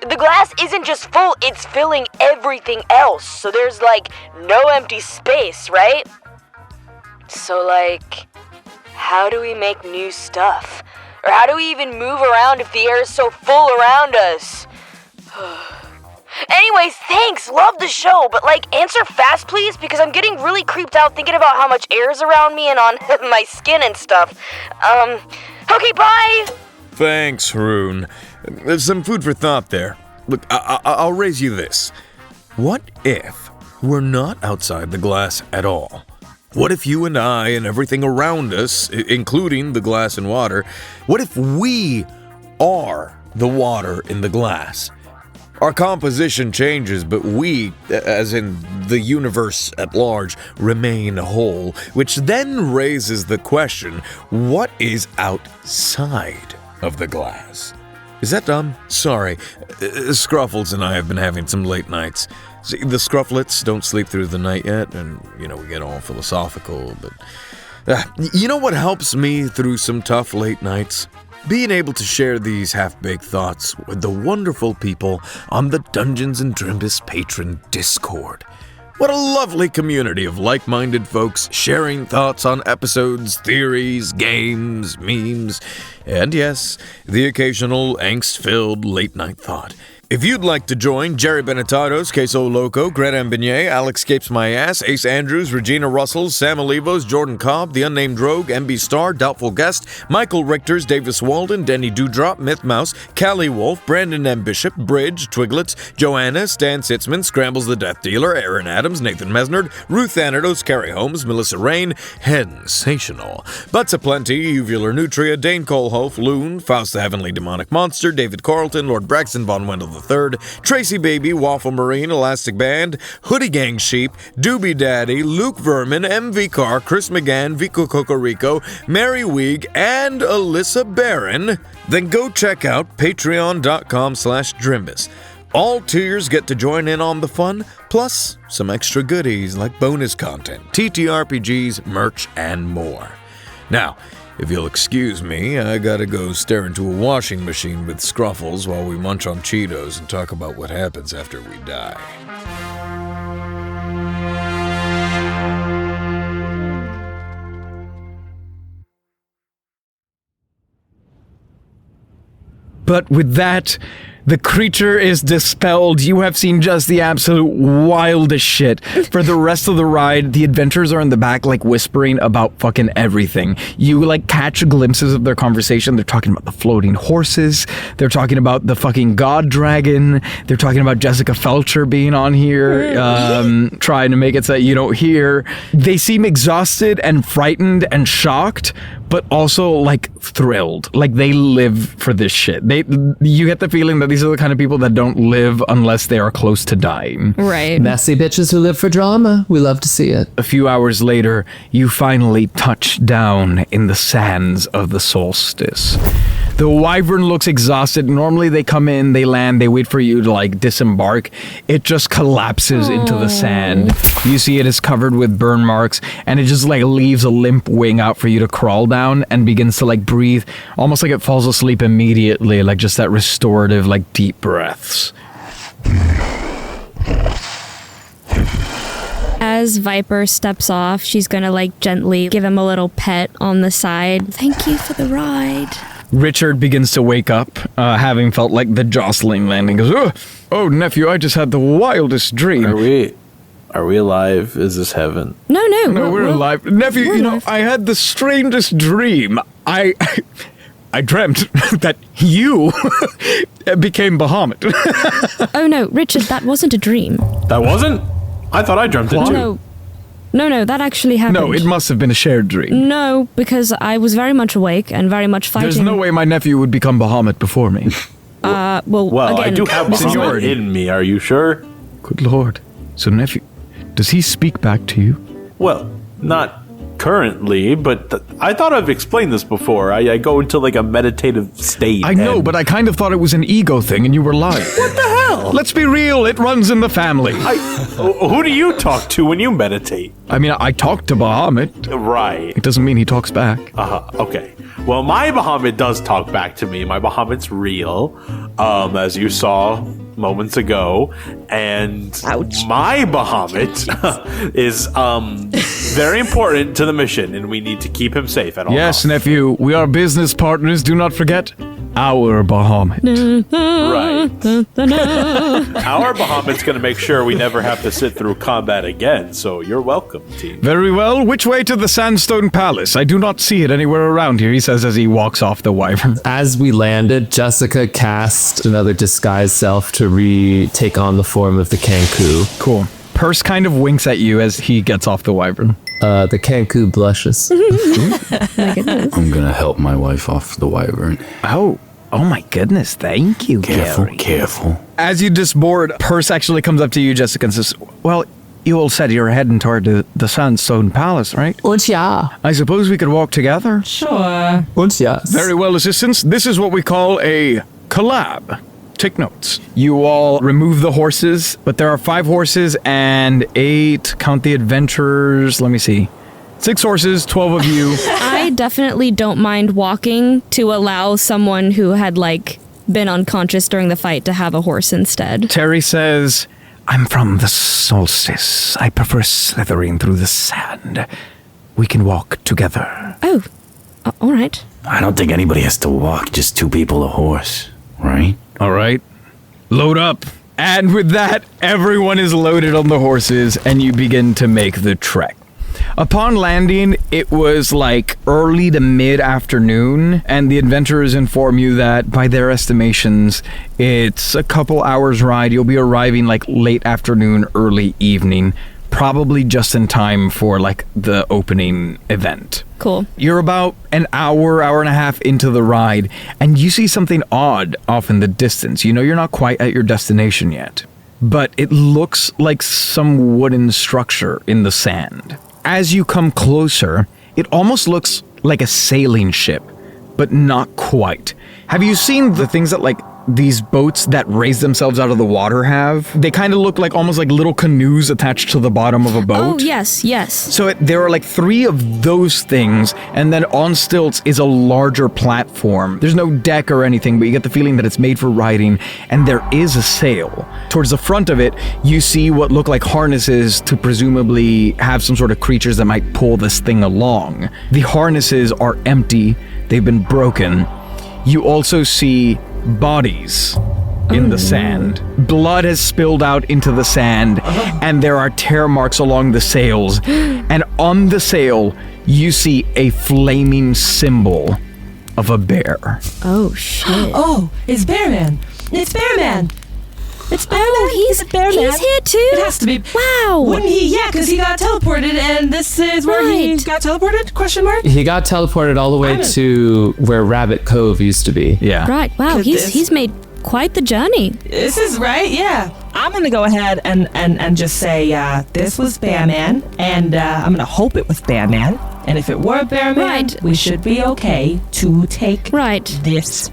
The glass isn't just full, it's filling everything else. So there's, like, no empty space, right? So, like, how do we make new stuff? Or how do we even move around if the air is so full around us? Anyways, thanks, love the show, but, like, answer fast, please, because I'm getting really creeped out thinking about how much air is around me and on my skin and stuff. Okay, bye! Thanks, Rune. There's some food for thought there. Look, I'll raise you this. What if we're not outside the glass at all? What if you and I and everything around us, including the glass and water, what if we are the water in the glass? Our composition changes, but we, as in the universe at large, remain whole, which then raises the question, what is outside of the glass? Is that dumb? Sorry. Scruffles and I have been having some late nights. See, the Scrufflets don't sleep through the night yet, and, we get all philosophical, but... you know what helps me through some tough late nights? Being able to share these half-baked thoughts with the wonderful people on the Dungeons & Drimbus patron Discord. What a lovely community of like-minded folks sharing thoughts on episodes, theories, games, memes, and yes, the occasional angst-filled late-night thought. If you'd like to join Jerry Benetatos, Queso Loco, Greta Ambigné, Alex Capes My Ass, Ace Andrews, Regina Russell, Sam Olivos, Jordan Cobb, The Unnamed Rogue, MB Star, Doubtful Guest, Michael Richters, Davis Walden, Denny Dewdrop, Myth Mouse, Callie Wolf, Brandon M. Bishop, Bridge, Twiglets, Joanna, Stan Sitzman, Scrambles the Death Dealer, Aaron Adams, Nathan Mesnard, Ruth Thanatos, Carrie Holmes, Melissa Rain, Hensational, Butts Aplenty, Uvular Nutria, Dane Colhoff, Loon, Faust the Heavenly Demonic Monster, David Carlton, Lord Braxton Von Wendell III, Tracy Baby, Waffle Marine, Elastic Band, Hoodie Gang Sheep, Doobie Daddy, Luke Verman, MV Carr, Chris McGann, Vico Cocorico, Mary Weeg, and Alyssa Barron, then go check out patreon.com/Drimbus. All tiers get to join in on the fun, plus some extra goodies like bonus content, TTRPGs, merch, and more. Now, if you'll excuse me, I gotta go stare into a washing machine with Scruffles while we munch on Cheetos and talk about what happens after we die. But with that, the creature is dispelled. You have seen just the absolute wildest shit. For the rest of the ride, the adventurers are in the back, whispering about fucking everything. You, catch glimpses of their conversation. They're talking about the floating horses. They're talking about the fucking god dragon. They're talking about Jessica Feltcher being on here, trying to make it so that you don't hear. They seem exhausted and frightened and shocked, but also, thrilled. They live for this shit. You get the feeling that these are the kind of people that don't live unless they are close to dying. Right. Messy bitches who live for drama. We love to see it. A few hours later, you finally touch down in the sands of the solstice. The wyvern looks exhausted. Normally they come in, they land, they wait for you to disembark. It just collapses into the sand. You see it is covered with burn marks, and it just leaves a limp wing out for you to crawl down and begins to breathe, almost like it falls asleep immediately, just that restorative deep breaths. As Viper steps off, she's gonna gently give him a little pet on the side. Thank you for the ride. Richard begins to wake up, having felt the jostling landing. He goes, oh, nephew, I just had the wildest dream. Are we alive? Is this heaven? No, we're alive. Nephew, alive. I had the strangest dream. I dreamt that you became Bahamut. Oh no, Richard, that wasn't a dream. That wasn't? I thought I dreamt it too. No, that actually happened. No, it must have been a shared dream. No, because I was very much awake and very much fighting. There's no way my nephew would become Bahamut before me. Well, I again, do have Bahamut in me, are you sure? Good lord. So nephew, does he speak back to you? Well, not currently, but I thought I've explained this before. I go into a meditative state. I know, but I kind of thought it was an ego thing and you were lying. What the hell? Let's be real, it runs in the family. Who do you talk to when you meditate? I mean, I talk to Bahamut. Right. It doesn't mean he talks back. Okay. Well, my Bahamut does talk back to me. My Bahamut's real, as you saw moments ago, and Ouch. My Bahamut is very important to the mission, and we need to keep him safe at all Yes, costs. nephew, we are business partners. Do not forget our Bahamut. Right. Our Bahamut's going to make sure we never have to sit through combat again, so you're welcome, team. Very well. Which way to the Sandstone Palace? I do not see it anywhere around here, he says as he walks off the wyvern. As we landed, Jessica cast another disguised self to retake on the form of the Kanku. Cool. Purse kind of winks at you as he gets off the wyvern. The Cancun blushes. My goodness. I'm gonna help my wife off the wyvern. Oh my goodness. Thank you, Careful, Gary. careful. As you disboard, Purse actually comes up to you, Jessica, and says, well, you all said you're heading toward the Sandstone Palace, right? Und ja. I suppose we could walk together? Sure. Und yes. Very well, assistants. This is what we call a collab. Take notes. You all remove the horses, but there are 5 horses and 8, count the adventurers, let me see. 6 horses, 12 of you. I definitely don't mind walking to allow someone who had, like, been unconscious during the fight to have a horse instead. Terry says, I'm from the solstice. I prefer slithering through the sand. We can walk together. Oh, all right. I don't think anybody has to walk, just 2 people a horse, right? All right. Load up. And with that, everyone is loaded on the horses, and you begin to make the trek. Upon landing, it was like early to mid-afternoon, and the adventurers inform you that, by their estimations, it's a couple hours ride. You'll be arriving like late afternoon, early evening, probably just in time for like the opening event. Cool. You're about an hour and a half into the ride, and you see something odd off in the distance. You know you're not quite at your destination yet, but it looks like some wooden structure in the sand. As you come closer, it almost looks like a sailing ship, but not quite. Have you seen the things that like these boats that raise themselves out of the water have? They kind of look like almost like little canoes attached to the bottom of a boat. Oh, yes. So there are like 3 of those things, and then on stilts is a larger platform. There's no deck or anything, but you get the feeling that it's made for riding, and there is a sail. Towards the front of it, you see what look like harnesses to presumably have some sort of creatures that might pull this thing along. The harnesses are empty. They've been broken. You also see bodies in the sand. Blood has spilled out into the sand, and there are tear marks along the sails. And on the sail, you see a flaming symbol of a bear. Oh, shit. Oh, it's Bearman. It's Bearman. It's Bearman. Oh, he's Bearman. He's here too? It has to be. Wow. Wouldn't he? Yeah, because he got teleported, and this is where he Right. got teleported? Question mark? He got teleported all the way to where Rabbit Cove used to be. Yeah. Right, wow, he's made quite the journey. This is right, yeah. I'm going to go ahead and just say this was Bearman, and I'm going to hope it was Bearman. And if it were Bearman, Right. we should be okay to take Right. this.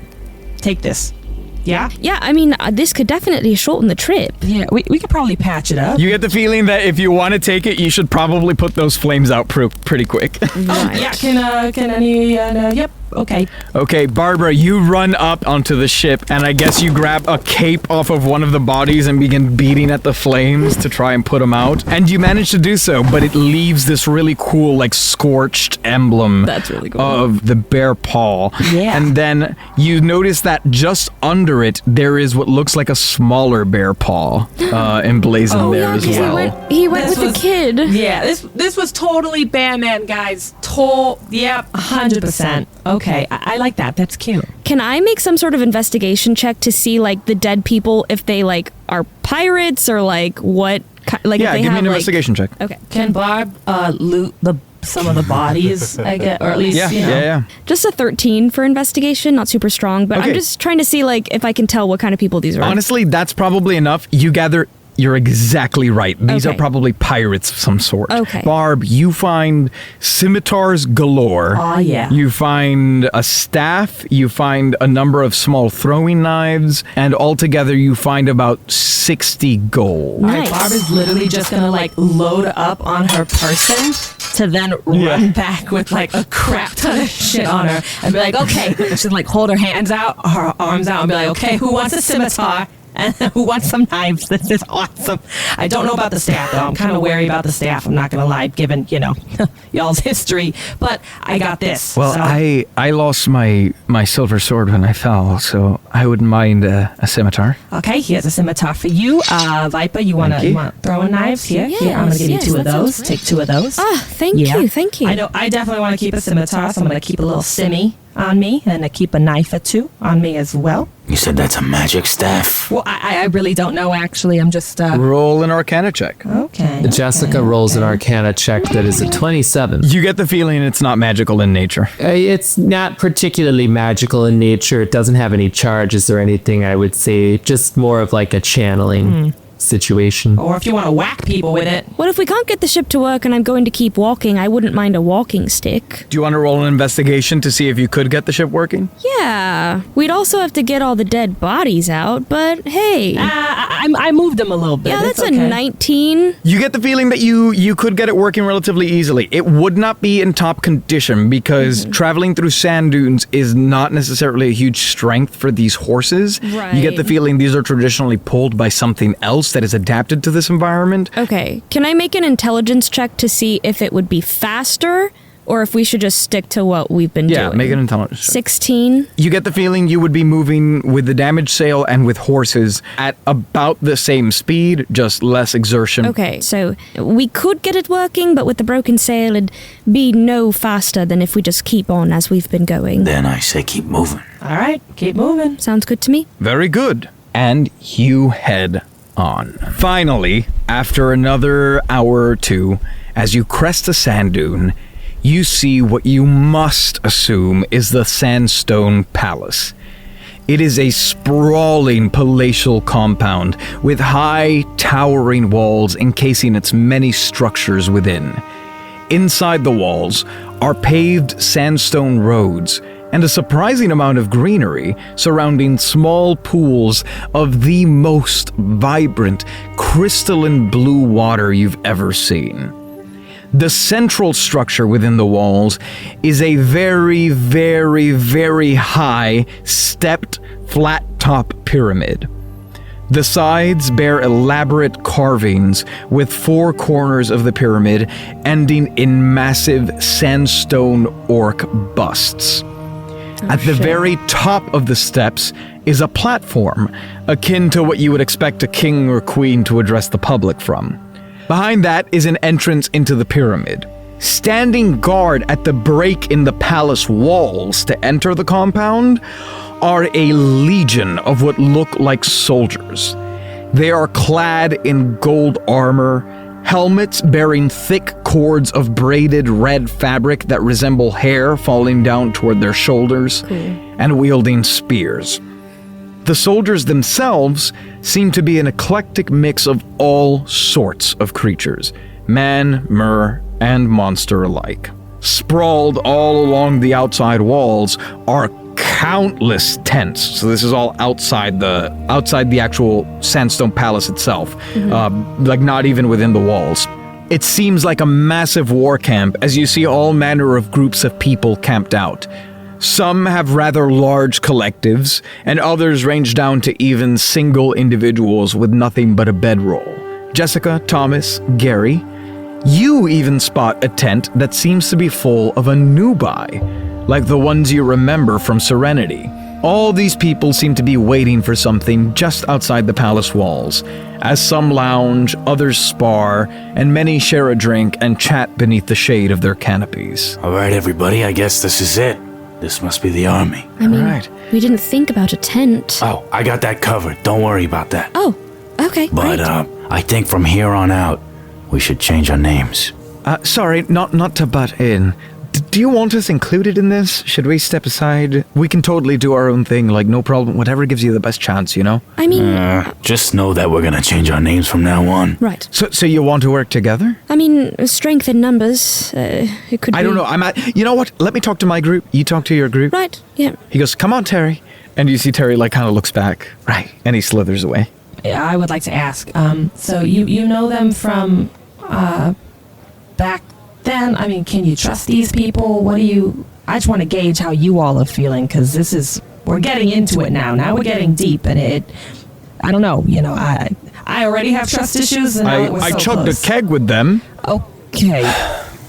Take this. Yeah? Yeah, I mean, this could definitely shorten the trip. Yeah, we could probably patch it up. You get the feeling that if you want to take it, you should probably put those flames out pretty quick. Oh, yeah, can any, yep, okay. Okay, Barbara, you run up onto the ship, and I guess you grab a cape off of one of the bodies and begin beating at the flames to try and put them out. And you manage to do so, but it leaves this really cool, like, scorched emblem That's really cool. of the bear paw. Yeah. And then you notice that just under it, there is what looks like a smaller bear paw emblazoned there as 'cause well. he went This with was- the kid. Yeah, this was totally Bearman, guys. Yep, 100%. Okay, I like that. That's cute. Can I make some sort of investigation check to see, like, the dead people, if they, like, are pirates or, like, what? Like, Yeah, if they give me have, an like- investigation check. Okay. Can Barb loot some of the bodies, I guess, or at least, Yeah. Just a 13 for investigation, not super strong, but Okay. I'm just trying to see, like, if I can tell what kind of people these are. Honestly, that's probably enough. You gather you're exactly right. These are Okay. probably pirates of some sort. Okay. Barb, you find scimitars galore. Oh, yeah. You find a staff, you find a number of small throwing knives, and altogether you find about 60 gold. Nice. Barb is literally just gonna like load up on her person to then run back with like a crap ton of shit on her and be like, okay, she'll like hold her hands out, her arms out, and be like, okay, who wants a scimitar? And who wants some knives? This is awesome. I don't know about the staff, though. I'm kind of wary about the staff. I'm not going to lie, given, y'all's history. But I got this. Well, so. I lost my silver sword when I fell, so I wouldn't mind a scimitar. Okay, here's a scimitar for you. Viper, you want throwing knives? Here, here, I'm going to give you 2 of that those. sounds Take 2 of those. Ah, thank you. I know. I definitely want to keep a scimitar, so I'm going to keep a little simmy on me and I keep a knife or 2 on me as well. You said that's a magic staff? Well, I really don't know, actually. I'm just, Roll an Arcana check. Okay. Jessica rolls an Arcana check that is a 27. You get the feeling it's not magical in nature. It's not particularly magical in nature. It doesn't have any charges or anything, I would say. Just more of like a channeling situation. Or if you want to whack people with it. Well, if we can't get the ship to work and I'm going to keep walking, I wouldn't mind a walking stick. Do you want to roll an investigation to see if you could get the ship working? Yeah. We'd also have to get all the dead bodies out, but hey. I moved them a little bit. Yeah, It's that's okay. a 19. You get the feeling that you could get it working relatively easily. It would not be in top condition because traveling through sand dunes is not necessarily a huge strength for these horses. Right. You get the feeling these are traditionally pulled by something else that is adapted to this environment. Okay. Can I make an intelligence check to see if it would be faster or if we should just stick to what we've been doing? Yeah, make an intelligence check. 16. You get the feeling you would be moving with the damaged sail and with horses at about the same speed, just less exertion. Okay, so we could get it working, but with the broken sail, it'd be no faster than if we just keep on as we've been going. Then I say keep moving. All right, keep moving. Sounds good to me. Very good. And you head on. Finally, after another hour or two, as you crest a sand dune, you see what you must assume is the Sandstone Palace. It is a sprawling palatial compound with high, towering walls encasing its many structures within. Inside the walls are paved sandstone roads and a surprising amount of greenery surrounding small pools of the most vibrant, crystalline blue water you've ever seen. The central structure within the walls is a very, very, very high, stepped, flat-top pyramid. The sides bear elaborate carvings with four corners of the pyramid ending in massive sandstone orc busts. At the very top of the steps is a platform, akin to what you would expect a king or queen to address the public from. Behind that is an entrance into the pyramid. Standing guard at the break in the palace walls to enter the compound are a legion of what look like soldiers. They are clad in gold armor, helmets bearing thick cords of braided red fabric that resemble hair falling down toward their shoulders, and wielding spears. The soldiers themselves seem to be an eclectic mix of all sorts of creatures, man, mer, and monster alike. Sprawled all along the outside walls are countless tents. So this is all outside the actual sandstone palace itself, like not even within the walls. It seems like a massive war camp as you see all manner of groups of people camped out. Some have rather large collectives, and others range down to even single individuals with nothing but a bedroll. Jessica, Thomas, Gary, you even spot a tent that seems to be full of a nubi, like the ones you remember from Serenity. All these people seem to be waiting for something just outside the palace walls, as some lounge, others spar, and many share a drink and chat beneath the shade of their canopies. All right, everybody, I guess this is it. This must be the army. I mean, Right. we didn't think about a tent. Oh, I got that covered. Don't worry about that. Oh, okay, But, great. I think from here on out, we should change our names. Sorry, not to butt in. Do you want us included in this? Should we step aside? We can totally do our own thing, like no problem, whatever gives you the best chance, you know? I mean, Just know that we're gonna change our names from now on. right. So you want to work together? I mean, strength in numbers. It could be. I don't know, you know what? Let me talk to my group, you talk to your group. Right, yeah. He goes, come on, Terry. And you see Terry, like, kind of looks back. Right. And he slithers away. I would like to ask, so you know them from, back then? I mean, can you trust these people? I just want to gauge how you all are feeling, because we're getting into it now. Now we're getting deep, and I don't know, I already have trust issues, and now we're I so chugged close. a keg with them. Okay.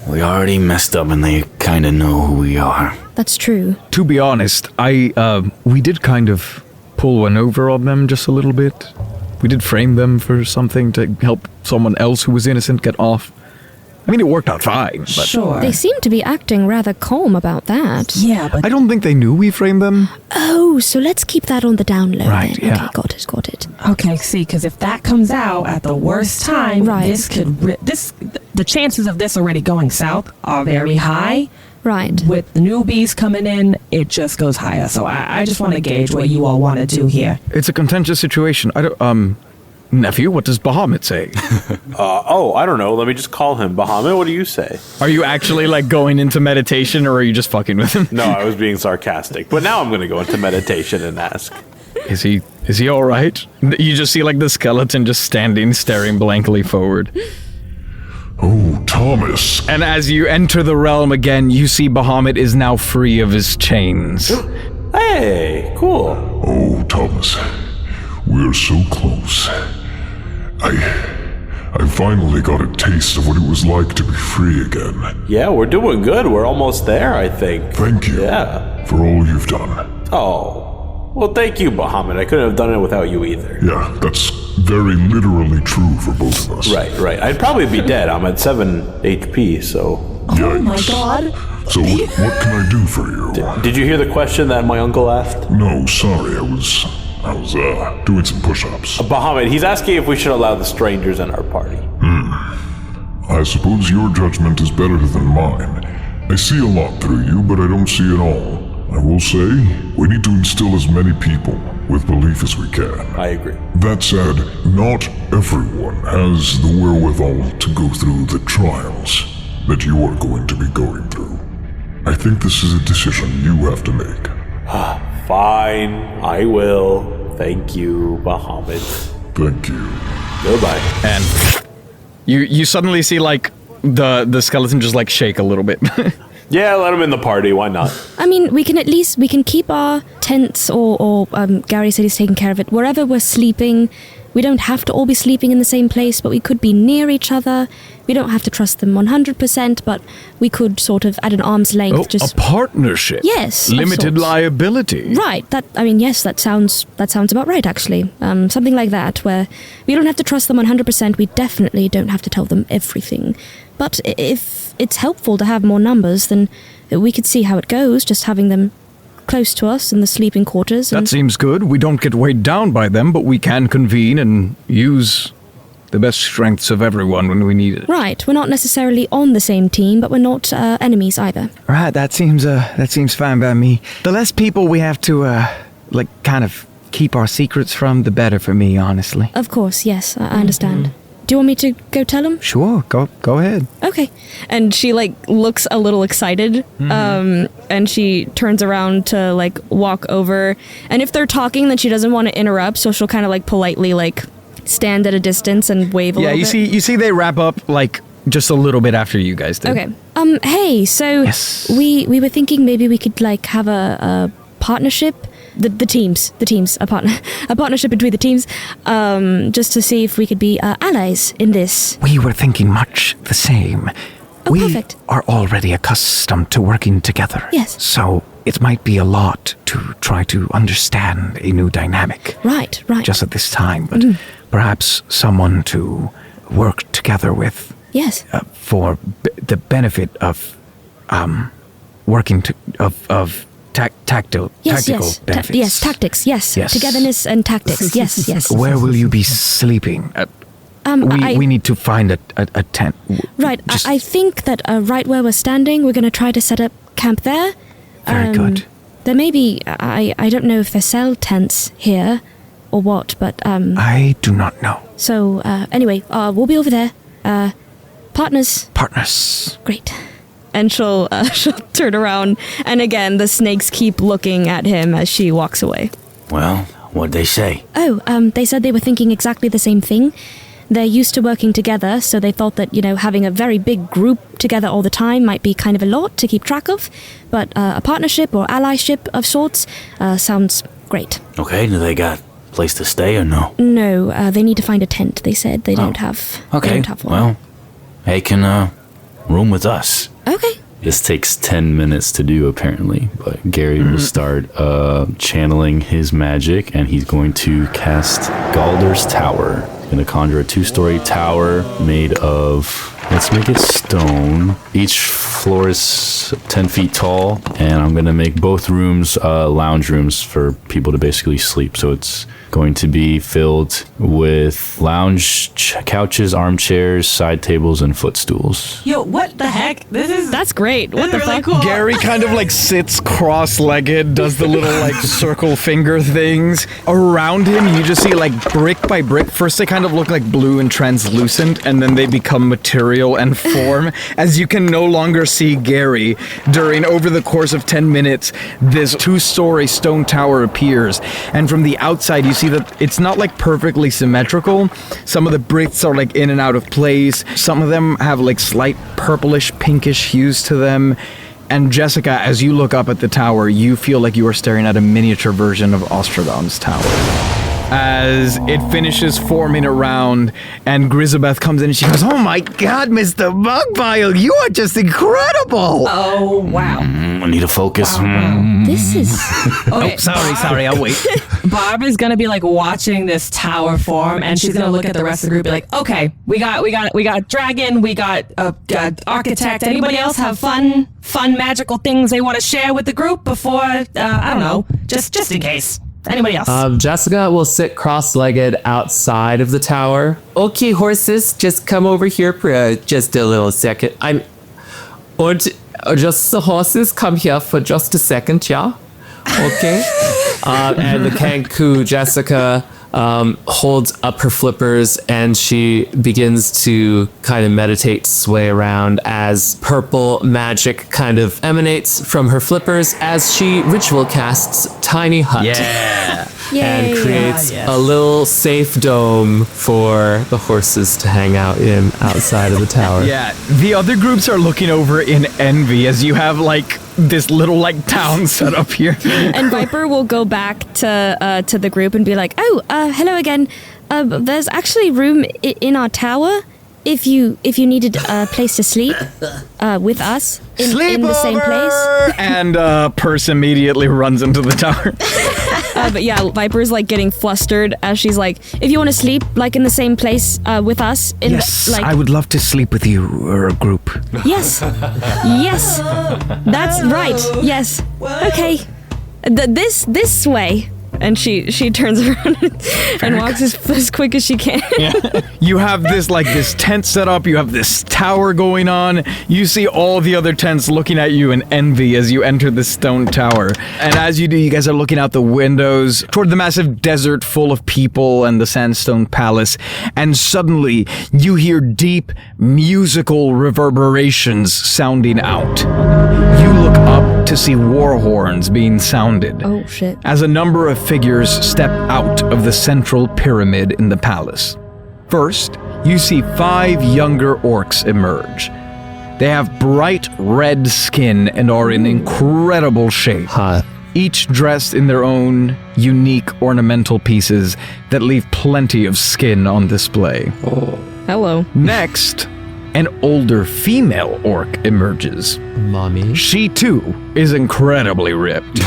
We already messed up and they kinda know who we are. That's true. To be honest, we did kind of pull one over on them just a little bit. We did frame them for something to help someone else who was innocent get off. I mean, it worked out fine, but Sure. They seem to be acting rather calm about that. Yeah, but I don't think they knew we framed them. Oh, so let's keep that on the down low Right, then. yeah. Okay, got it. okay, see, because if that comes out at the worst time, Right. the chances of this already going south are very high. Right. With the newbies coming in, it just goes higher. So I just want to gauge what you all want to do here. It's a contentious situation. I don't, nephew, what does Bahamut say? I don't know. Let me just call him. Bahamut, what do you say? Are you actually, like, going into meditation, or are you just fucking with him? No, I was being sarcastic. But now I'm going to go into meditation and ask. Is he all right? You just see, like, the skeleton just standing, staring blankly forward. Oh, Thomas. And as you enter the realm again, you see Bahamut is now free of his chains. Hey, cool. Oh, Thomas. We're so close. I finally got a taste of what it was like to be free again. Yeah, we're doing good. We're almost there, I think. Thank you. Yeah. For all you've done. Oh. Well, thank you, Bahamut. I couldn't have done it without you either. Yeah, that's very literally true for both of us. Right. I'd probably be dead. I'm at 7 HP, so... Oh my god. So what can I do for you? Did you hear the question that my uncle asked? No, sorry, I was doing some push-ups. Bahamut, he's asking if we should allow the strangers in our party. I suppose your judgment is better than mine. I see a lot through you, but I don't see it all. I will say, we need to instill as many people with belief as we can. I agree. That said, not everyone has the wherewithal to go through the trials that you are going to be going through. I think this is a decision you have to make. Fine, I will. Thank you, Bahamut. Thank you. Goodbye. And you suddenly see, like, the skeleton just, like, shake a little bit. Yeah, let him in the party. Why not? I mean, we can keep our tents, or Gary said he's taking care of it. Wherever we're sleeping, we don't have to all be sleeping in the same place, but we could be near each other. We don't have to trust them 100%, but we could sort of at an arm's length just... a partnership. Yes, of Limited sorts. liability. Right. Yes, that sounds about right, actually. Something like that, where we don't have to trust them 100%. We definitely don't have to tell them everything. But if it's helpful to have more numbers, then we could see how it goes, just having them close to us in the sleeping quarters. That seems good. We don't get weighed down by them, but we can convene and use the best strengths of everyone when we need it. Right. We're not necessarily on the same team, but we're not enemies either. Right, that seems fine by me. The less people we have to, kind of keep our secrets from, the better for me, honestly. Of course, yes, I understand. Do you want me to go tell him? Sure, go ahead. Okay. And she, looks a little excited, and she turns around to, walk over. And if they're talking, then she doesn't want to interrupt, so she'll kind of, politely, stand at a distance and wave a little bit. Yeah, you see they wrap up, just a little bit after you guys did. Okay. Hey, so Yes. we were thinking maybe we could, have a partnership. The teams, a partnership between the teams, just to see if we could be allies in this. We were thinking much the same. Oh, we perfect. are already accustomed to working together. Yes. So it might be a lot to try to understand a new dynamic. Right. Just at this time, but perhaps someone to work together with. Yes. For the benefit of working tactical benefits. Tactics, yes. Yes. Togetherness and tactics, yes. Where will you be sleeping? We need to find a tent. Right, I think that right where we're standing, we're going to try to set up camp there. Very good. There may be, I don't know if they sell tents here or what, but... I do not know. So, anyway, we'll be over there. Partners. Great. And she'll turn around, and again, the snakes keep looking at him as she walks away. Well, what'd they say? Oh, they said they were thinking exactly the same thing. They're used to working together, so they thought that, having a very big group together all the time might be kind of a lot to keep track of, but a partnership or allyship of sorts sounds great. Okay, do they got a place to stay or no? No, they need to find a tent, they said. They don't have Okay, they don't have one. well, they can room with us. Okay. This takes 10 minutes to do, apparently, but Gary will start channeling his magic, and he's going to cast Galder's Tower. Gonna conjure a 2-story tower made of, let's make it stone. Each floor is 10 feet tall, and I'm gonna make both rooms lounge rooms for people to basically sleep. So it's going to be filled with lounge couches, armchairs, side tables, and footstools. Yo, what the heck? That's great. What the really fuck? cool. Gary kind of like sits cross-legged, does the little like circle finger things. Around him, you just see like brick by brick. First they kind of look like blue and translucent, and then they become material and form. As you can no longer see Gary, over the course of 10 minutes, this 2-story stone tower appears. And from the outside, you see that it's not like perfectly symmetrical. Some of the bricks are like in and out of place. Some of them have like slight purplish, pinkish hues to them. And Jessica, as you look up at the tower, you feel like you are staring at a miniature version of Ostradon's tower. As it finishes forming around, and Grisabeth comes in and she goes, "Oh my god, Mr. Mogbile, you are just incredible!" Oh, wow. I need to focus. This is... Okay, Sorry, I'll wait. Barb is gonna be like watching this tower form, and she's gonna look at the rest of the group, and be like, "Okay, we got dragon, we got architect. Anybody else have fun magical things they want to share with the group before? I don't know, just in case. Anybody else?" Jessica will sit cross-legged outside of the tower. Okay, horses, just come over here for just a little second. Just the horses come here for just a second, yeah? Okay. And the Kanku, Jessica, holds up her flippers and she begins to kind of meditate, sway around as purple magic kind of emanates from her flippers as she ritual casts Tiny Hut. Yeah. And creates a little safe dome for the horses to hang out in outside of the tower. Yeah, the other groups are looking over in envy as you have like this little like town set up here. And Viper will go back to the group and be like, "Oh, hello again. There's actually room in our tower if you needed a place to sleep with us in the same place." And Purse immediately runs into the tower. But yeah, Viper's like getting flustered as she's like, "If you want to sleep like in the same place with us, I would love to sleep with you or a group." Yes, that's right. Yes, okay. This way." And she turns around and walks as quick as she can. You have this tent set up, you have this tower going on. You see all the other tents looking at you in envy as you enter the stone tower. And as you do, you guys are looking out the windows toward the massive desert full of people and the sandstone palace. And suddenly, you hear deep musical reverberations sounding out. You look up to see war horns being sounded. Oh, shit. As a number of figures step out of the central pyramid in the palace. First, you see 5 younger orcs emerge. They have bright red skin and are in incredible shape. Each dressed in their own unique ornamental pieces that leave plenty of skin on display. Oh. Hello. Next, an older female orc emerges. Mommy. She too is incredibly ripped.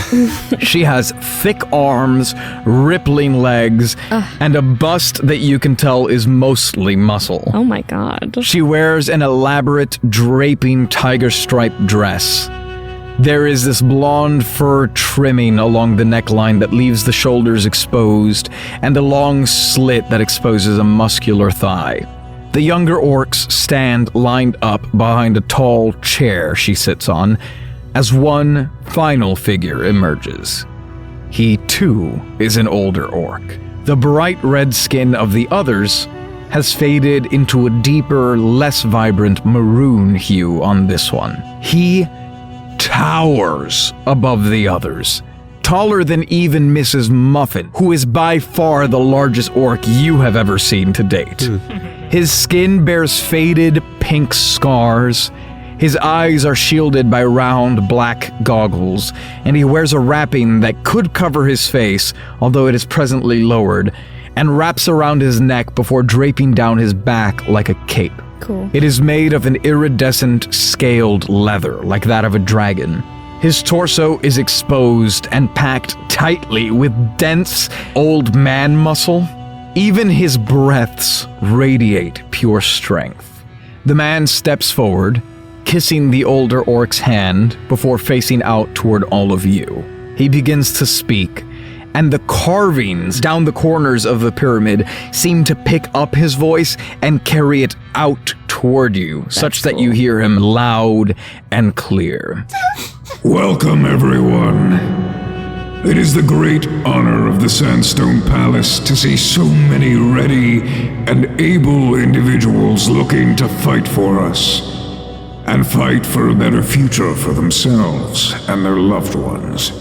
She has thick arms, rippling legs, and a bust that you can tell is mostly muscle. Oh my god. She wears an elaborate draping tiger stripe dress. There is this blonde fur trimming along the neckline that leaves the shoulders exposed, and a long slit that exposes a muscular thigh. The younger orcs stand lined up behind a tall chair she sits on, as one final figure emerges. He too is an older orc. The bright red skin of the others has faded into a deeper, less vibrant maroon hue on this one. He towers above the others, taller than even Mrs. Muffin, who is by far the largest orc you have ever seen to date. His skin bears faded pink scars, his eyes are shielded by round black goggles, and he wears a wrapping that could cover his face, although it is presently lowered, and wraps around his neck before draping down his back like a cape. Cool. It is made of an iridescent scaled leather, like that of a dragon. His torso is exposed and packed tightly with dense old man muscle. Even his breaths radiate pure strength. The man steps forward, kissing the older orc's hand before facing out toward all of you. He begins to speak, and the carvings down the corners of the pyramid seem to pick up his voice and carry it out toward you, such that you hear him loud and clear. Welcome, everyone. It is the great honor of the Sandstone Palace to see so many ready and able individuals looking to fight for us, and fight for a better future for themselves and their loved ones.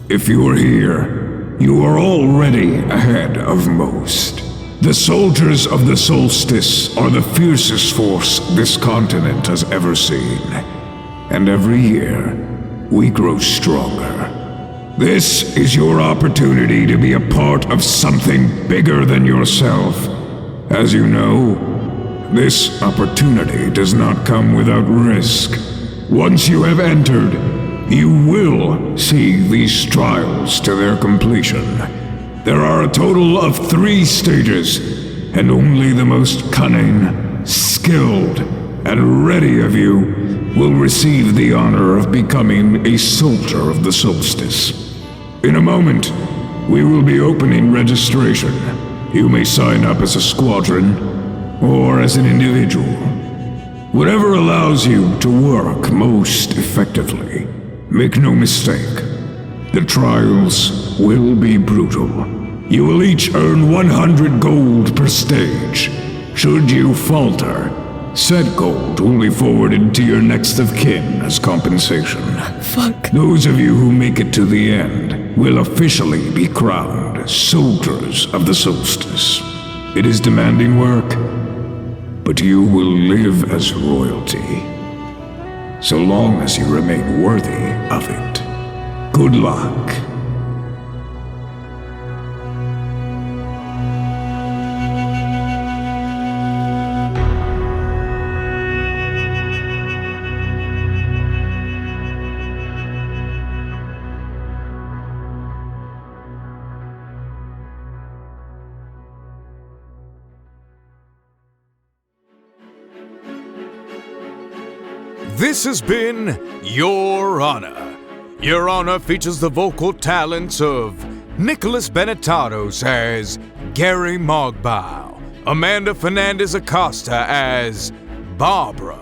If you are here, you are already ahead of most. The soldiers of the solstice are the fiercest force this continent has ever seen, and every year we grow stronger. This is your opportunity to be a part of something bigger than yourself. As you know, this opportunity does not come without risk. Once you have entered, you will see these trials to their completion. There are a total of 3 stages, and only the most cunning, skilled, and ready of you will receive the honor of becoming a soldier of the solstice. In a moment, we will be opening registration. You may sign up as a squadron or as an individual. Whatever allows you to work most effectively. Make no mistake, the trials will be brutal. You will each earn 100 gold per stage. Should you falter, said gold will be forwarded to your next of kin as compensation. Fuck. Those of you who make it to the end will officially be crowned soldiers of the solstice. It is demanding work, but you will live as royalty, so long as you remain worthy of it. Good luck. This has been Your Honor. Your Honor features the vocal talents of Nicholas Benetatos as Gary Mogbile, Amanda Fernandez-Acosta as Barbara,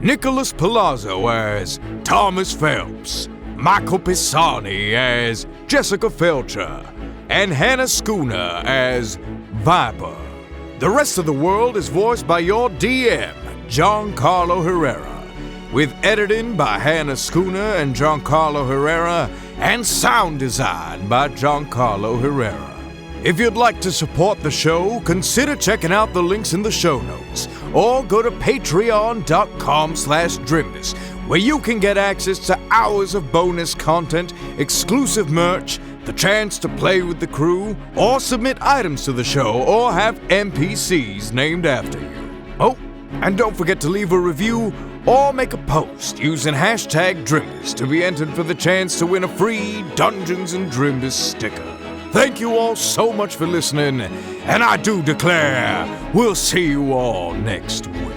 Nicholas Palazzo as Thomas Phelps, Michael Pisani as Jessica Feltcher, and Hannah Schooner as Viper. The rest of the world is voiced by your DM, Giancarlo Herrera, with editing by Hannah Schooner and Giancarlo Herrera, and sound design by Giancarlo Herrera. If you'd like to support the show, consider checking out the links in the show notes, or go to patreon.com/Drimbus, where you can get access to hours of bonus content, exclusive merch, the chance to play with the crew, or submit items to the show, or have NPCs named after you. Oh, and don't forget to leave a review or make a post using hashtag Drimbus to be entered for the chance to win a free Dungeons & Drimbus sticker. Thank you all so much for listening, and I do declare we'll see you all next week.